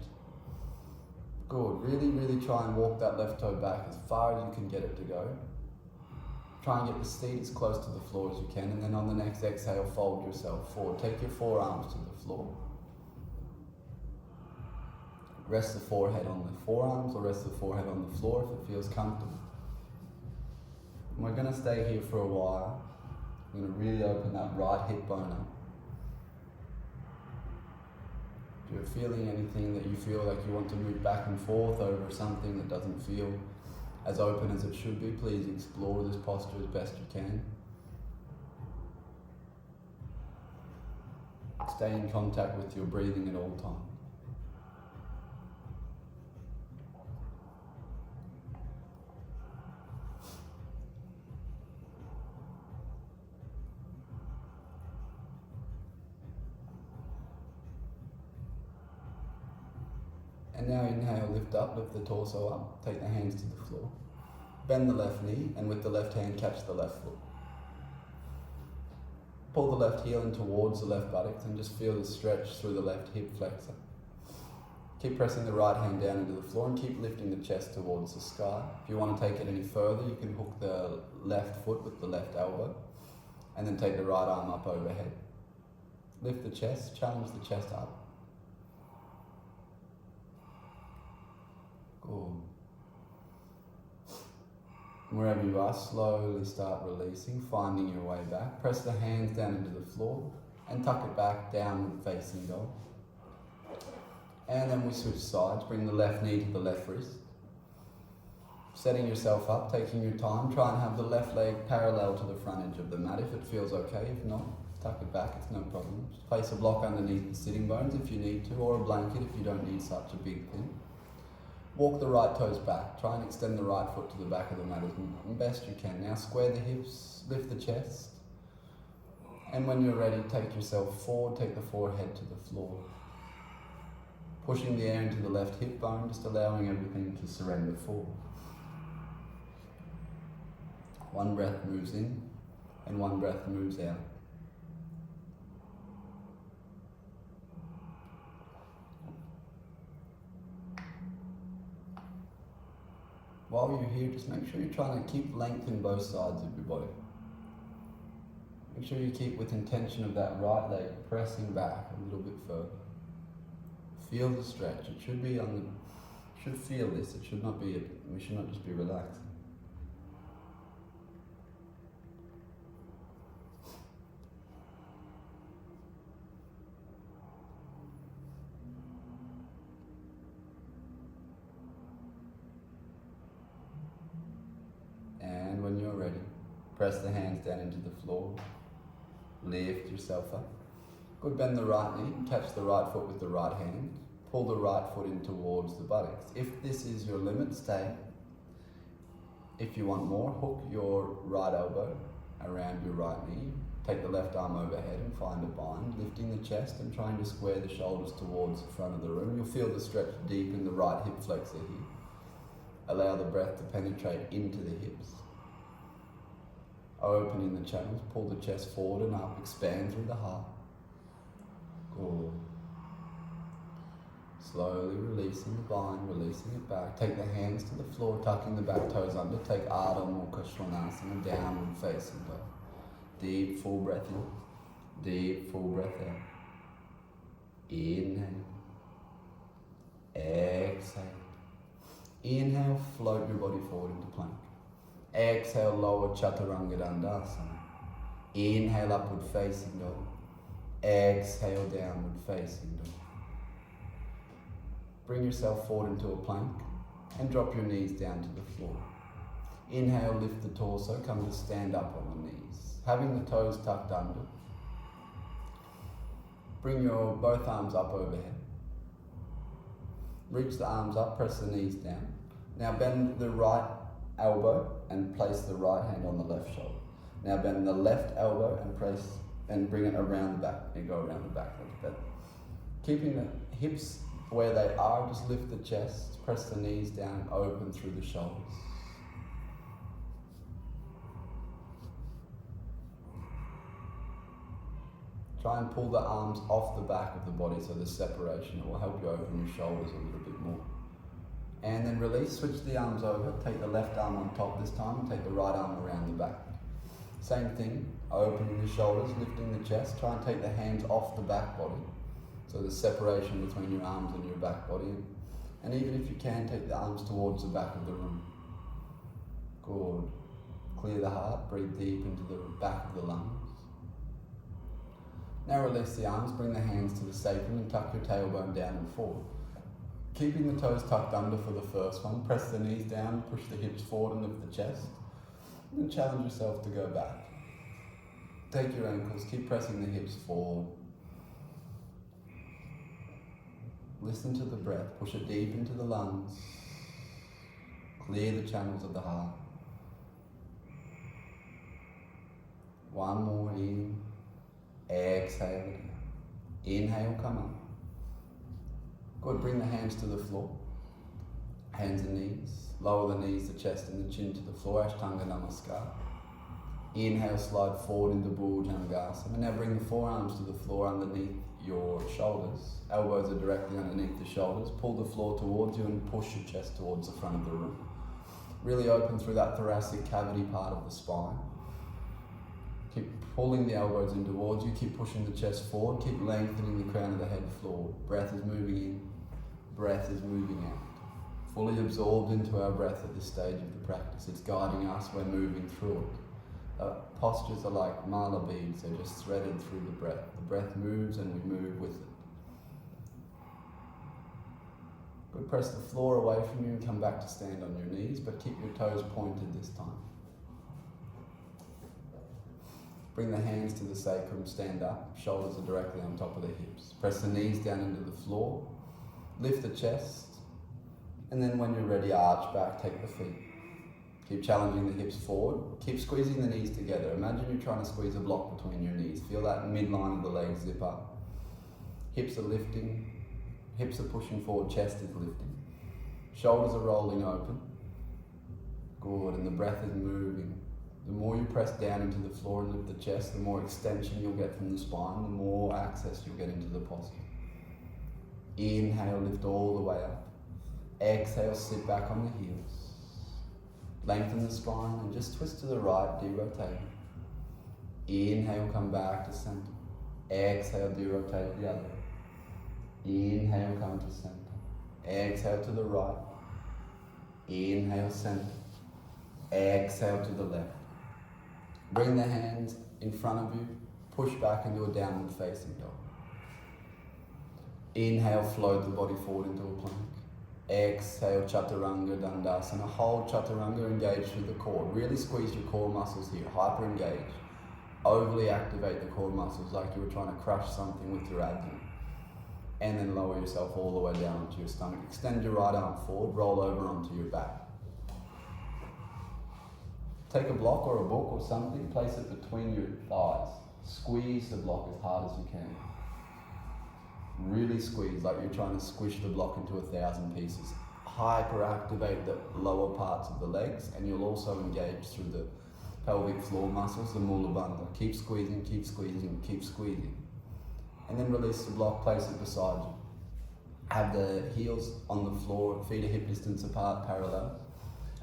Good, really, really try and walk that left toe back as far as you can get it to go. Try and get the seat as close to the floor as you can, and then on the next exhale, fold yourself forward. Take your forearms to the floor. Rest the forehead on the forearms or rest the forehead on the floor if it feels comfortable. And we're going to stay here for a while. I'm going to really open that right hip bone up. If you're feeling anything that you feel like you want to move back and forth over something that doesn't feel as open as it should be, please explore this posture as best you can. Stay in contact with your breathing at all times. And now inhale, lift up, lift the torso up, take the hands to the floor. Bend the left knee and with the left hand catch the left foot. Pull the left heel in towards the left buttocks and just feel the stretch through the left hip flexor. Keep pressing the right hand down into the floor and keep lifting the chest towards the sky. If you want to take it any further, you can hook the left foot with the left elbow and then take the right arm up overhead. Lift the chest, challenge the chest up. Good. wherever you are, slowly start releasing, finding your way back. Press the hands down into the floor and tuck it back, downward facing dog. And then we switch sides, bring the left knee to the left wrist. Setting yourself up, taking your time, try and have the left leg parallel to the front edge of the mat if it feels okay. If not, tuck it back, it's no problem. Just place a block underneath the sitting bones if you need to, or a blanket if you don't need such a big thing. Walk the right toes back, try and extend the right foot to the back of the mat as best you can. Now square the hips, lift the chest, and when you're ready, take yourself forward, take the forehead to the floor. Pushing the air into the left hip bone, just allowing everything to surrender forward. One breath moves in, and one breath moves out. While you're here, just make sure you're trying to keep length in both sides of your body. Make sure you keep with intention of that right leg pressing back a little bit further. Feel the stretch. It should be should feel this. It should not be, we should not just be relaxing. And when you're ready, press the hands down into the floor. Lift yourself up. Good, bend the right knee, catch the right foot with the right hand. Pull the right foot in towards the buttocks. If this is your limit, stay. If you want more, hook your right elbow around your right knee. Take the left arm overhead and find a bind, lifting the chest and trying to square the shoulders towards the front of the room. You'll feel the stretch deep in the right hip flexor here. Allow the breath to penetrate into the hips. Opening the channels, pull the chest forward and up, expand through the heart. Good. Slowly releasing the bind, releasing it back. Take the hands to the floor, tucking the back toes under. Take Ardha Mukha Svanasana, downward facing dog. Deep full breath in, deep full breath out. Inhale, exhale. Inhale, float your body forward into plank. Exhale, lower Chaturanga Dandasana. Inhale, upward facing dog. Exhale, downward facing dog. Bring yourself forward into a plank and drop your knees down to the floor. Inhale, lift the torso, come to stand up on the knees. Having the toes tucked under. Bring your both arms up overhead. Reach the arms up, press the knees down. Now bend the right elbow and place the right hand on the left shoulder. Now bend the left elbow and bring it around the back. And go around the back like that. Keeping the hips where they are, just lift the chest, press the knees down, open through the shoulders. Try and pull the arms off the back of the body so there's separation. It will help you open your shoulders a little bit more. And then release, switch the arms over, take the left arm on top this time, and take the right arm around the back. Same thing, opening the shoulders, lifting the chest, try and take the hands off the back body. So there's separation between your arms and your back body. And even if you can, take the arms towards the back of the room. Good. Clear the heart, breathe deep into the back of the lungs. Now release the arms, bring the hands to the sacrum and tuck your tailbone down and forward. Keeping the toes tucked under for the first one, press the knees down, push the hips forward and lift the chest. And then challenge yourself to go back. Take your ankles, keep pressing the hips forward. Listen to the breath, push it deep into the lungs. Clear the channels of the heart. One more in. Exhale. Inhale, come up. Good, bring the hands to the floor. Hands and knees. Lower the knees, the chest and the chin to the floor. Ashtanga Namaskar. Inhale, slide forward into Bhujangasana. Now bring the forearms to the floor underneath your shoulders. Elbows are directly underneath the shoulders. Pull the floor towards you and push your chest towards the front of the room. Really open through that thoracic cavity part of the spine. Keep pulling the elbows in towards you. Keep pushing the chest forward. Keep lengthening the crown of the head forward. Breath is moving in. Breath is moving out. fully absorbed into our breath at this stage of the practice. It's guiding us, we're moving through it. Postures are like mala beads, they're just threaded through the breath. The breath moves and we move with it. Good, press the floor away from you and come back to stand on your knees, but keep your toes pointed this time. Bring the hands to the sacrum, stand up, shoulders are directly on top of the hips. Press the knees down into the floor, lift the chest, and then when you're ready, arch back, take the feet. Keep challenging the hips forward, keep squeezing the knees together. Imagine you're trying to squeeze a block between your knees. Feel that midline of the legs zip up. Hips are lifting, hips are pushing forward, chest is lifting. Shoulders are rolling open. Good, and the breath is moving. The more you press down into the floor and lift the chest, the more extension you'll get from the spine, the more access you'll get into the posture. Inhale, lift all the way up. Exhale, sit back on the heels. Lengthen the spine and just twist to the right, derotate. Inhale, come back to center. Exhale, derotate the other. Inhale, come to center. Exhale to the right. Inhale, center. Exhale to the left. Bring the hands in front of you. Push back into a downward facing dog. Inhale, float the body forward into a plank. Exhale, chaturanga dandasana. Hold chaturanga, engage through the core. Really squeeze your core muscles here, hyper engage. Overly activate the core muscles like you were trying to crush something with your abdomen. And then lower yourself all the way down onto your stomach. Extend your right arm forward, roll over onto your back. Take a block or a book or something, place it between your thighs. Squeeze the block as hard as you can. Really squeeze, like you're trying to squish the block into 1,000 pieces. Hyperactivate the lower parts of the legs, and you'll also engage through the pelvic floor muscles, the mula bandha. Keep squeezing, keep squeezing, keep squeezing. And then release the block, place it beside you. Have the heels on the floor, feet a hip distance apart, parallel.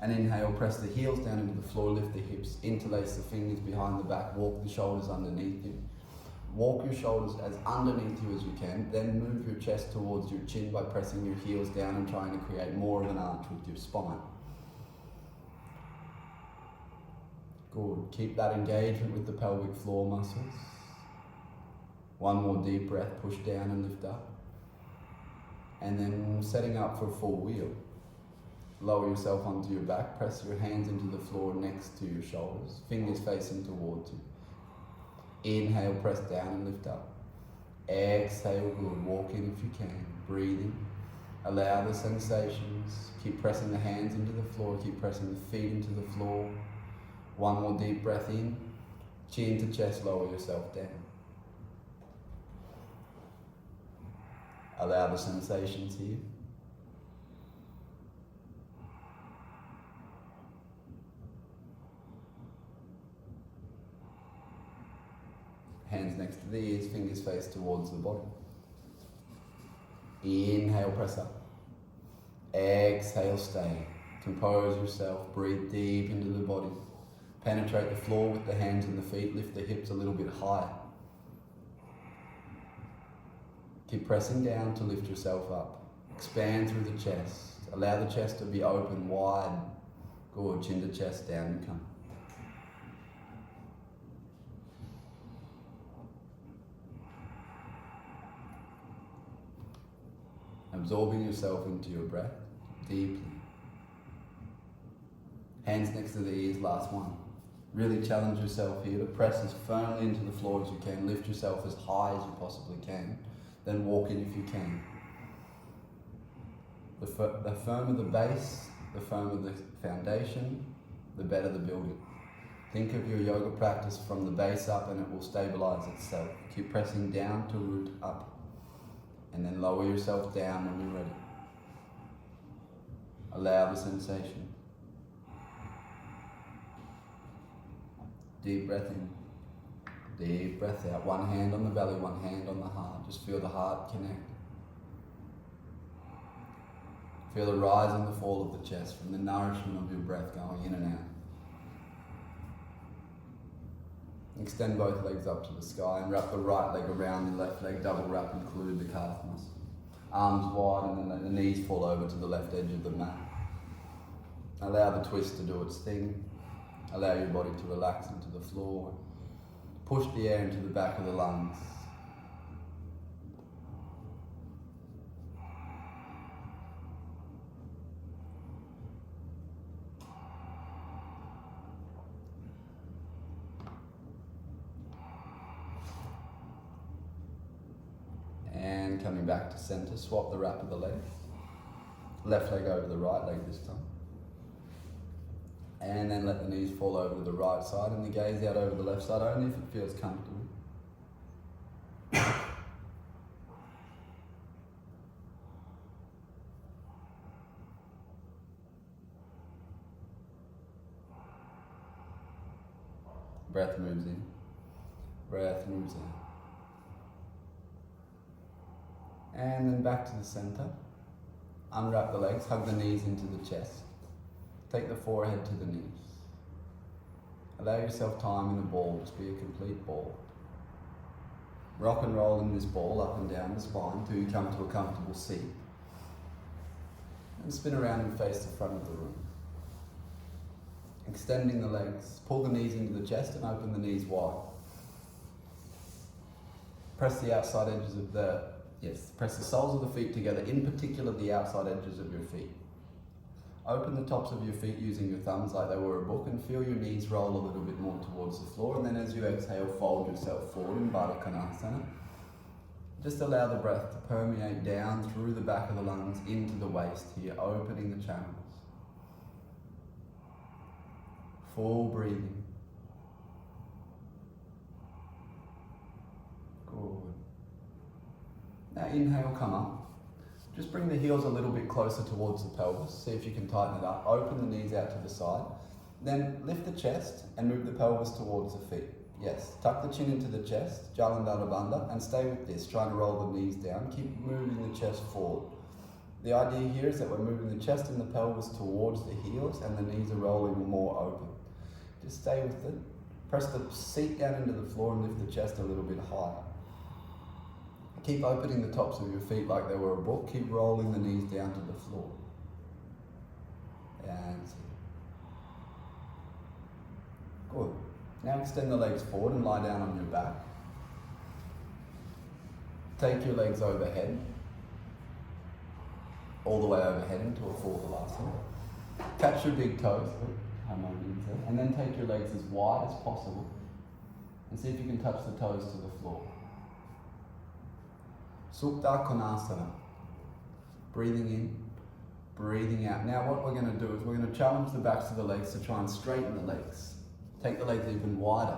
And inhale, press the heels down into the floor, lift the hips, interlace the fingers behind the back, walk the shoulders underneath you. Walk your shoulders as underneath you as you can, then move your chest towards your chin by pressing your heels down and trying to create more of an arch with your spine. Good, keep that engagement with the pelvic floor muscles. One more deep breath, push down and lift up. And then setting up for a full wheel. Lower yourself onto your back, press your hands into the floor next to your shoulders, fingers facing towards you. Inhale, press down and lift up. Exhale, good. Walk in if you can. Breathing. Allow the sensations. Keep pressing the hands into the floor. Keep pressing the feet into the floor. One more deep breath in. Chin to chest, lower yourself down. Allow the sensations here. Hands next to the ears, fingers face towards the body. Inhale, press up. Exhale, stay. Compose yourself, breathe deep into the body. Penetrate the floor with the hands and the feet, lift the hips a little bit higher. Keep pressing down to lift yourself up. Expand through the chest. Allow the chest to be open, wide. Good, chin to chest, down you come. Absorbing yourself into your breath deeply. Hands next to the ears, last one. Really challenge yourself here to press as firmly into the floor as you can. Lift yourself as high as you possibly can. Then walk in if you can. The firmer the base, the firmer the foundation, the better the building. Think of your yoga practice from the base up and it will stabilize itself. Keep pressing down to root up. And then lower yourself down when you're ready. Allow the sensation. Deep breath in. Deep breath out. One hand on the belly, one hand on the heart. Just feel the heart connect. Feel the rise and the fall of the chest from the nourishment of your breath going in and out. Extend both legs up to the sky and wrap the right leg around the left leg, double wrap, include the calf muscle. Arms wide, and then let the knees fall over to the left edge of the mat. Allow the twist to do its thing. Allow your body to relax into the floor. Push the air into the back of the lungs. And coming back to center, swap the wrap of the legs. Left leg over the right leg this time. And then let the knees fall over to the right side and the gaze out over the left side only if it feels comfortable. Breath moves in. Breath moves in. And then back to the center. Unwrap the legs, hug the knees into the chest. Take the forehead to the knees. Allow yourself time in the ball, just be a complete ball. Rock and roll in this ball up and down the spine till you come to a comfortable seat. And spin around and face the front of the room. Extending the legs, pull the knees into the chest and open the knees wide. Press the outside edges of press the soles of the feet together, in particular the outside edges of your feet. Open the tops of your feet using your thumbs like they were a book and feel your knees roll a little bit more towards the floor, and then as you exhale, fold yourself forward in Baddha. Just allow the breath to permeate down through the back of the lungs into the waist here, opening the channels. Full breathing. Good. Now inhale, come up. Just bring the heels a little bit closer towards the pelvis. See if you can tighten it up. Open the knees out to the side. Then lift the chest and move the pelvis towards the feet. Yes, tuck the chin into the chest, Jalandhara Bandha, and stay with this, trying to roll the knees down. Keep moving the chest forward. The idea here is that we're moving the chest and the pelvis towards the heels and the knees are rolling more open. Just stay with it. Press the seat down into the floor and lift the chest a little bit higher. Keep opening the tops of your feet like they were a book. Keep rolling the knees down to the floor. And good. Now extend the legs forward and lie down on your back. Take your legs overhead, all the way overhead into a full Tadasana. Catch your big toes, and then take your legs as wide as possible and see if you can touch the toes to the floor. Supta Konasana. Breathing in, breathing out. Now what we're going to do is we're going to challenge the backs of the legs to try and straighten the legs. Take the legs even wider.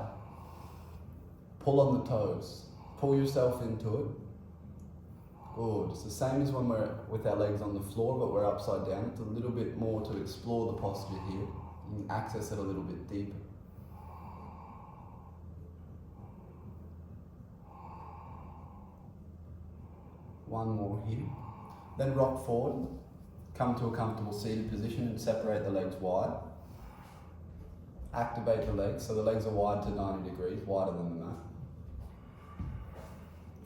Pull on the toes. Pull yourself into it. Good. It's the same as when we're with our legs on the floor, but we're upside down. It's a little bit more to explore the posture here. You can access it a little bit deeper. One more here. Then rock forward. Come to a comfortable seated position and separate the legs wide. Activate the legs, so the legs are wide to 90 degrees, wider than the mat.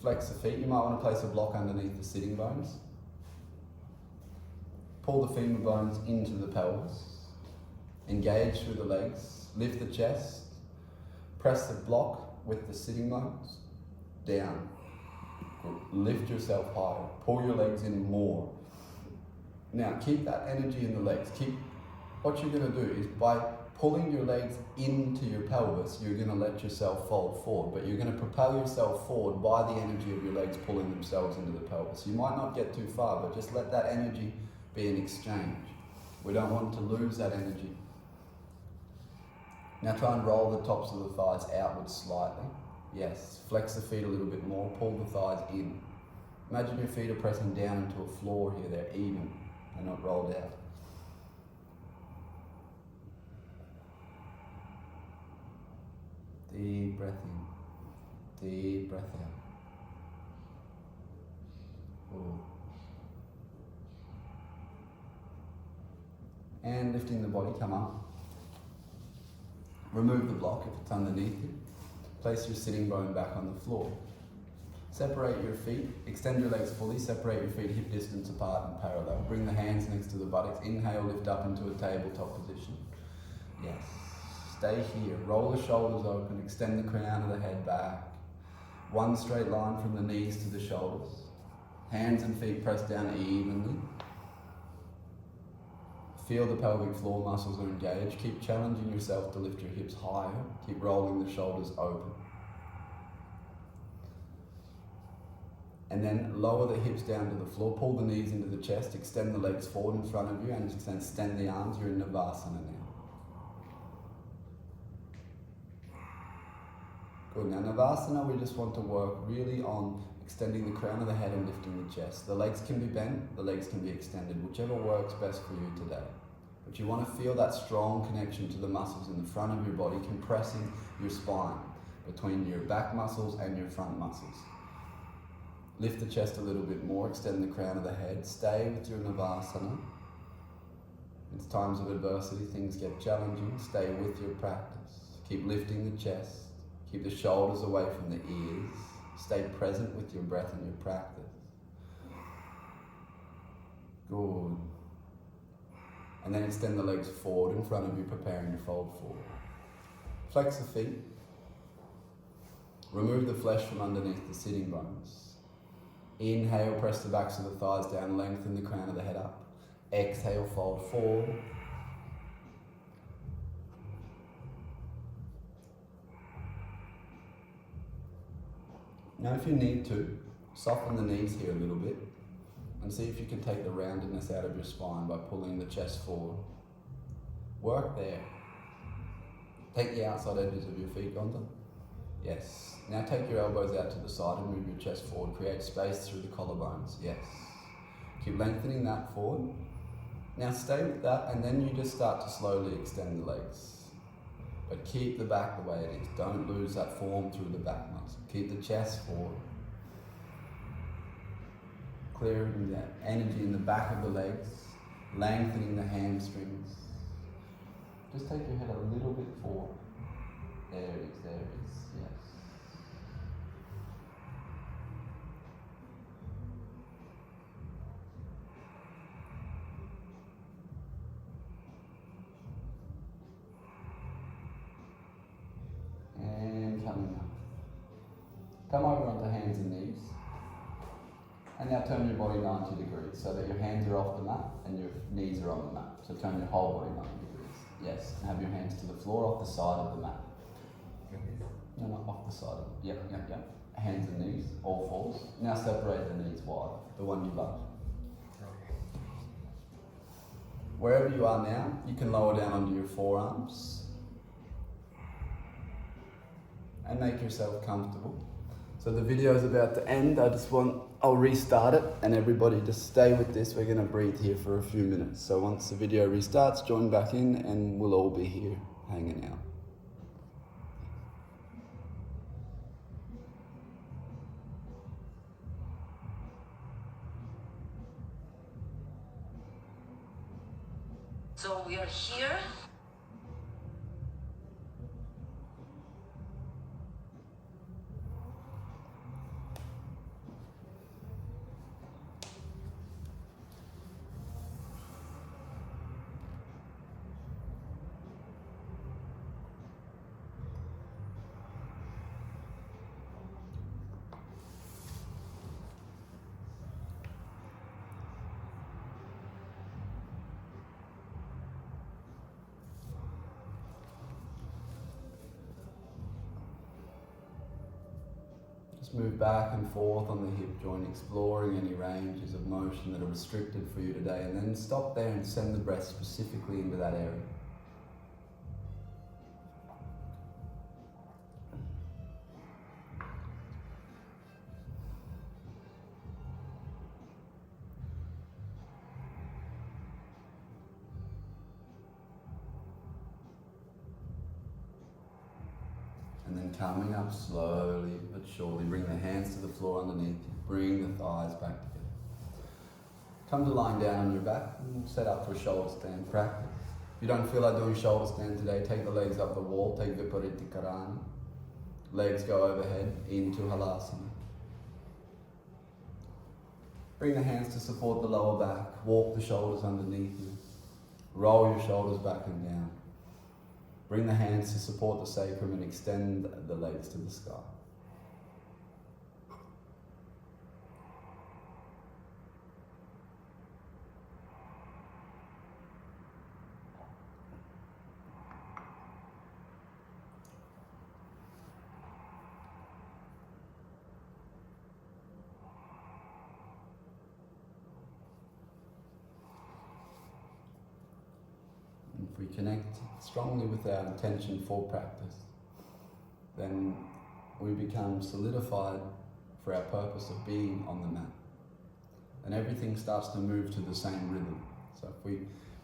Flex the feet. You might want to place a block underneath the sitting bones. Pull the femur bones into the pelvis. Engage through the legs. Lift the chest. Press the block with the sitting bones down. Lift yourself higher. Pull your legs in more. Now keep that energy in the legs. What you're going to do is by pulling your legs into your pelvis, you're going to let yourself fold forward, but you're going to propel yourself forward by the energy of your legs pulling themselves into the pelvis. You might not get too far, but just let that energy be an exchange. We don't want to lose that energy. Now try and roll the tops of the thighs outwards slightly. Yes, flex the feet a little bit more, pull the thighs in. Imagine your feet are pressing down into a floor here, they're even, they're not rolled out. Deep breath in, deep breath out. Ooh. And lifting the body, come up. Remove the block if it's underneath you. Place your sitting bone back on the floor. Separate your feet, extend your legs fully, separate your feet hip distance apart and parallel. Bring the hands next to the buttocks. Inhale, lift up into a tabletop position. Yes. Stay here. Roll the shoulders open, extend the crown of the head back. One straight line from the knees to the shoulders. Hands and feet pressed down evenly. Feel the pelvic floor muscles are engaged. Keep challenging yourself to lift your hips higher. Keep rolling the shoulders open. And then lower the hips down to the floor. Pull the knees into the chest. Extend the legs forward in front of you and extend the arms. You're in Navasana now. Good. Now Navasana, we just want to work really on extending the crown of the head and lifting the chest. The legs can be bent, the legs can be extended, whichever works best for you today. But you want to feel that strong connection to the muscles in the front of your body, compressing your spine between your back muscles and your front muscles. Lift the chest a little bit more, extend the crown of the head, stay with your Navasana. In times of adversity, things get challenging, stay with your practice. Keep lifting the chest, keep the shoulders away from the ears. Stay present with your breath and your practice. Good. And then extend the legs forward in front of you, preparing to fold forward. Flex the feet. Remove the flesh from underneath the sitting bones. Inhale, press the backs of the thighs down, lengthen the crown of the head up. Exhale, fold forward. Now if you need to, soften the knees here a little bit and see if you can take the roundedness out of your spine by pulling the chest forward. Work there. Take the outside edges of your feet, Gonta. Yes. Now take your elbows out to the side and move your chest forward. Create space through the collarbones. Yes. Keep lengthening that forward. Now stay with that and then you just start to slowly extend the legs. But keep the back the way it is. Don't lose that form through the back muscle. Keep the chest forward. Clearing that energy in the back of the legs. Lengthening the hamstrings. Just take your head a little bit forward. There it is, there it is, yes. And coming up. Come over onto hands and knees. And now turn your body 90 degrees so that your hands are off the mat and your knees are on the mat. So turn your whole body 90 degrees. Yes, and have your hands to the floor off the side of the mat. No, not off the side of it. Yep. Hands and knees, all fours. Now separate the knees wide, the one you love. Wherever you are now, you can lower down onto your forearms and make yourself comfortable. So the video is about to end. I'll restart it and everybody just stay with this. We're gonna breathe here for a few minutes. So once the video restarts, join back in and we'll all be here hanging out.
So we are here.
Move back and forth on the hip joint, exploring any ranges of motion that are restricted for you today, and then stop there and send the breath specifically into that area. And then coming up slowly but surely, bring the hands to the floor underneath you, bring the thighs back together. Come to lying down on your back and set up for a shoulder stand practice. If you don't feel like doing shoulder stand today, take the legs up the wall, take Viparita Karani. Legs go overhead into Halasana. Bring the hands to support the lower back. Walk the shoulders underneath you. Roll your shoulders back and down. Bring the hands to support the sacrum and extend the legs to the sky. If we connect strongly with our intention for practice, then we become solidified for our purpose of being on the mat. And everything starts to move to the same rhythm. So if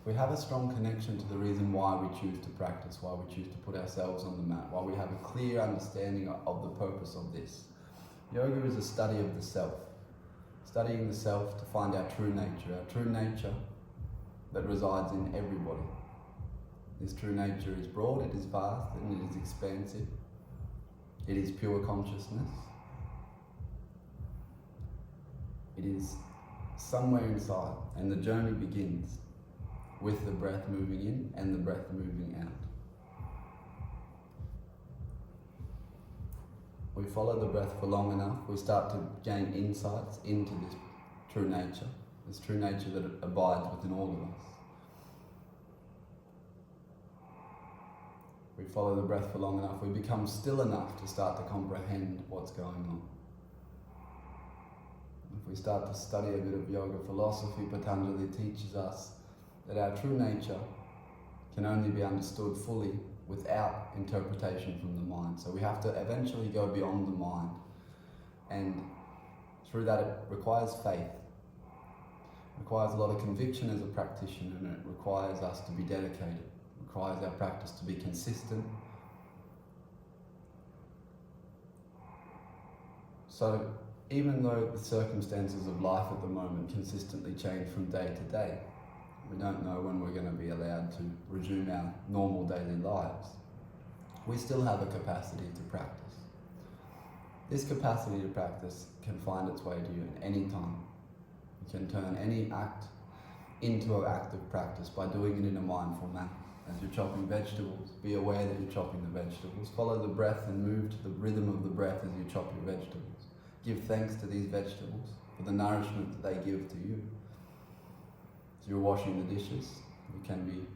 we have a strong connection to the reason why we choose to practice, why we choose to put ourselves on the mat, why we have a clear understanding of the purpose of this. Yoga is a study of the self. Studying the self to find our true nature that resides in everybody. This true nature is broad, it is vast, and it is expansive. It is pure consciousness. It is somewhere inside, and the journey begins with the breath moving in and the breath moving out. We follow the breath for long enough, we start to gain insights into this true nature that abides within all of us. We follow the breath for long enough, we become still enough to start to comprehend what's going on. If we start to study a bit of yoga philosophy, Patanjali teaches us that our true nature can only be understood fully without interpretation from the mind. So we have to eventually go beyond the mind. And through that it requires faith. It requires a lot of conviction as a practitioner, and it requires us to be dedicated. Requires our practice to be consistent. So even though the circumstances of life at the moment consistently change from day to day, we don't know when we're going to be allowed to resume our normal daily lives, we still have a capacity to practice. This capacity to practice can find its way to you at any time. You can turn any act into an act of practice by doing it in a mindful manner. As you're chopping vegetables, be aware that you're chopping the vegetables. Follow the breath and move to the rhythm of the breath as you chop your vegetables. Give thanks to these vegetables for the nourishment that they give to you. As you're washing the dishes, you can be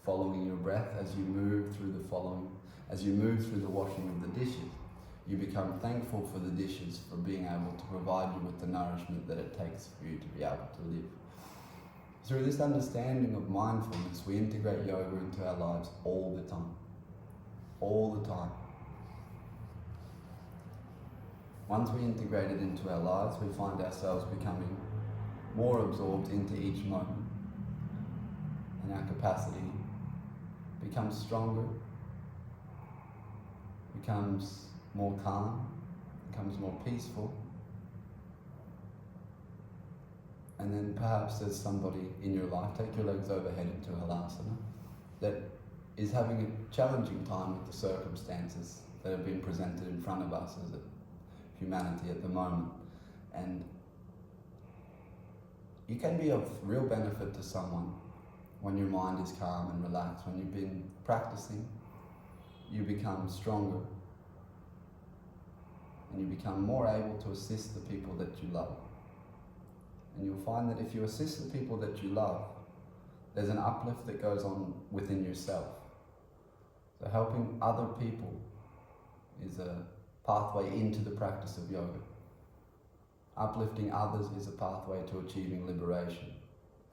following your breath as you move through the washing of the dishes. You become thankful for the dishes for being able to provide you with the nourishment that it takes for you to be able to live. Through this understanding of mindfulness, we integrate yoga into our lives all the time. All the time. Once we integrate it into our lives, we find ourselves becoming more absorbed into each moment. And our capacity becomes stronger, becomes more calm, becomes more peaceful. And then perhaps there's somebody in your life, take your legs overhead into Asana, that is having a challenging time with the circumstances that have been presented in front of us as a humanity at the moment. And you can be of real benefit to someone when your mind is calm and relaxed. When you've been practicing, you become stronger and you become more able to assist the people that you love. And you'll find that if you assist the people that you love, there's an uplift that goes on within yourself. So helping other people is a pathway into the practice of yoga. Uplifting others is a pathway to achieving liberation.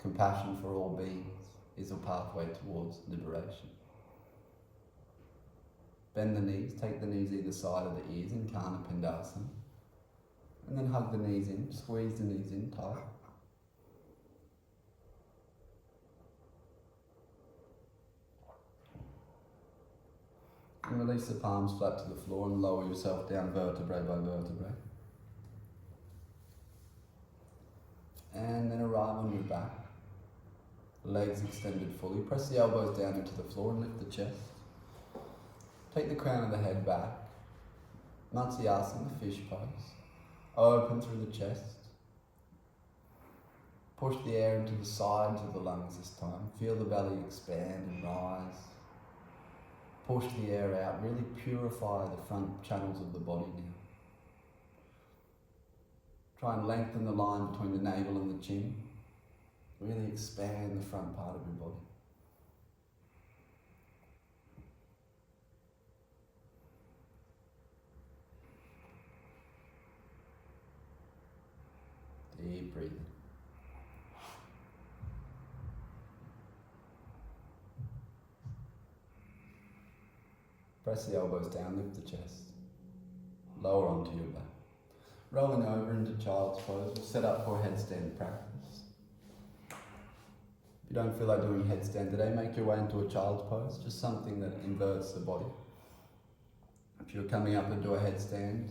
Compassion for all beings is a pathway towards liberation. Bend the knees, take the knees either side of the ears in Kanapindasana. And then hug the knees in, squeeze the knees in tight. And release the palms flat to the floor and lower yourself down vertebrae by vertebrae. And then arrive on your back. Legs extended fully. Press the elbows down into the floor and lift the chest. Take the crown of the head back. Matsyasana, fish pose. Open through the chest. Push the air into the sides of the lungs this time. Feel the belly expand and rise. Push the air out. Really purify the front channels of the body now. Try and lengthen the line between the navel and the chin. Really expand the front part of your body. Deep breathing. Press the elbows down, lift the chest. Lower onto your back. Rolling over into child's pose. We'll set up for a headstand practice. If you don't feel like doing headstand today, make your way into a child's pose. Just something that inverts the body. If you're coming up into a headstand,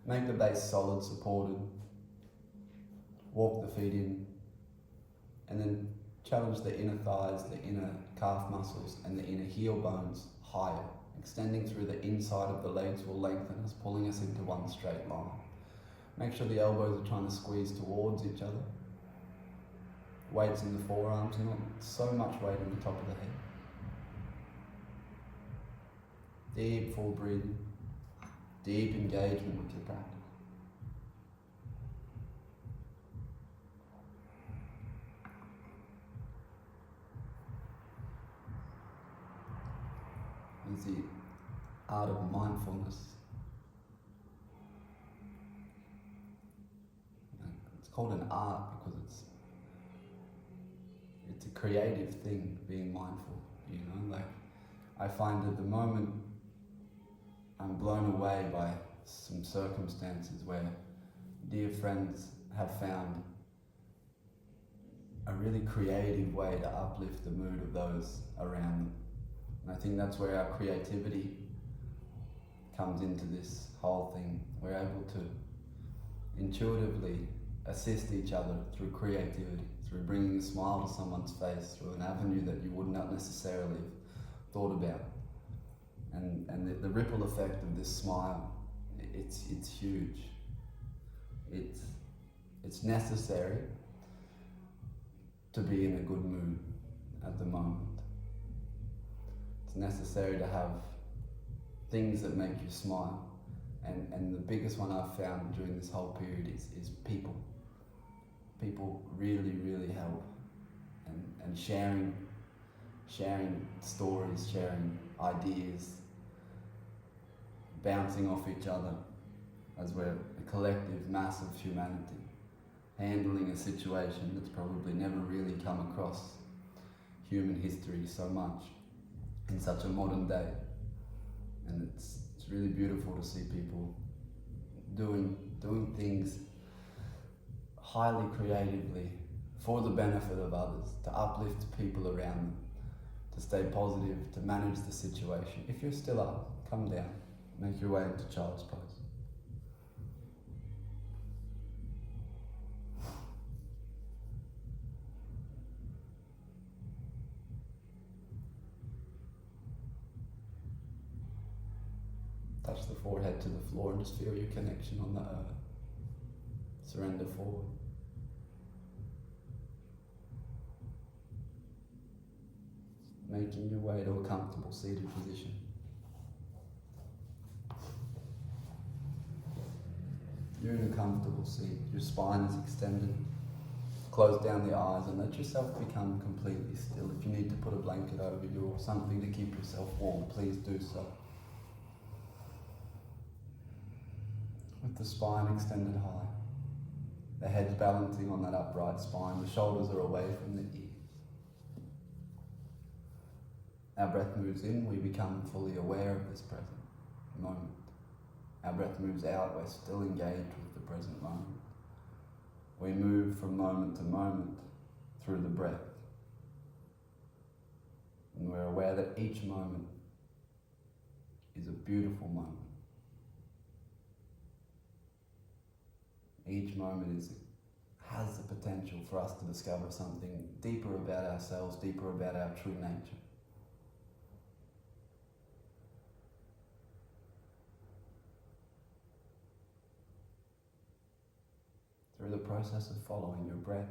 make the base solid, supported. Walk the feet in, and then challenge the inner thighs, the inner calf muscles, and the inner heel bones higher. Extending through the inside of the legs will lengthen us, pulling us into one straight line. Make sure the elbows are trying to squeeze towards each other. Weights in the forearms, not so much weight on the top of the head. Deep full breathing, deep engagement with your practice. Is the art of mindfulness. It's called an art because it's a creative thing, being mindful, you know, like I find at the moment I'm blown away by some circumstances where dear friends have found a really creative way to uplift the mood of those around them. And I think that's where our creativity comes into this whole thing. We're able to intuitively assist each other through creativity, through bringing a smile to someone's face, through an avenue that you would not necessarily have thought about. And the ripple effect of this smile, it's huge. It's necessary to be in a good mood at the moment. It's necessary to have things that make you smile. And the biggest one I've found during this whole period is people. People really, really help. And sharing stories, sharing ideas, bouncing off each other as we're a collective, massive humanity, handling a situation that's probably never really come across human history so much in such a modern day. And it's really beautiful to see people doing things highly creatively for the benefit of others, to uplift people around them, to stay positive, to manage the situation. If you're still up, come down, make your way into child's pose. Touch the forehead to the floor and just feel your connection on the earth. Surrender forward. Making your way to a comfortable seated position. You're in a comfortable seat. Your spine is extended. Close down the eyes and let yourself become completely still. If you need to put a blanket over you or something to keep yourself warm, please do so. With the spine extended high, the head's balancing on that upright spine, the shoulders are away from the ears. Our breath moves in, we become fully aware of this present moment. Our breath moves out, we're still engaged with the present moment. We move from moment to moment through the breath. And we're aware that each moment is a beautiful moment. Each moment has the potential for us to discover something deeper about ourselves, deeper about our true nature. Through the process of following your breath,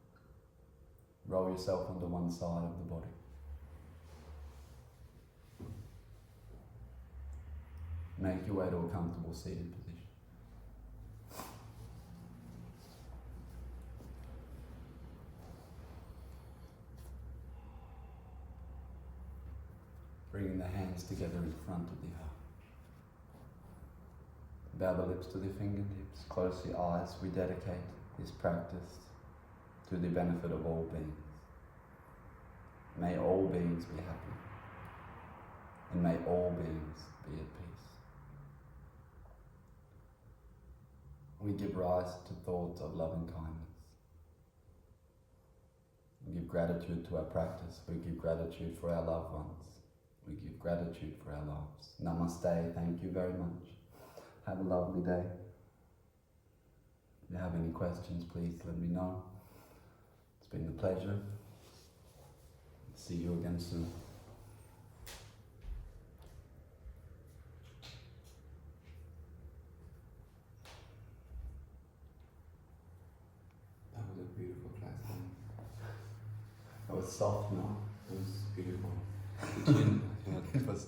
yourself onto one side of the body. Make your way to a comfortable seated position. Bringing the hands together in front of the heart. Bow the lips to the fingertips, close the eyes. We dedicate this practice to the benefit of all beings. May all beings be happy, and may all beings be at peace. We give rise to thoughts of love and kindness. We give gratitude to our practice. We give gratitude for our loved ones. We give gratitude for our lives. Namaste. Thank you very much. Have a lovely day. If you have any questions, please let me know. It's been a pleasure. See you again soon. That was a beautiful class. That was soft now.
It was beautiful.
It was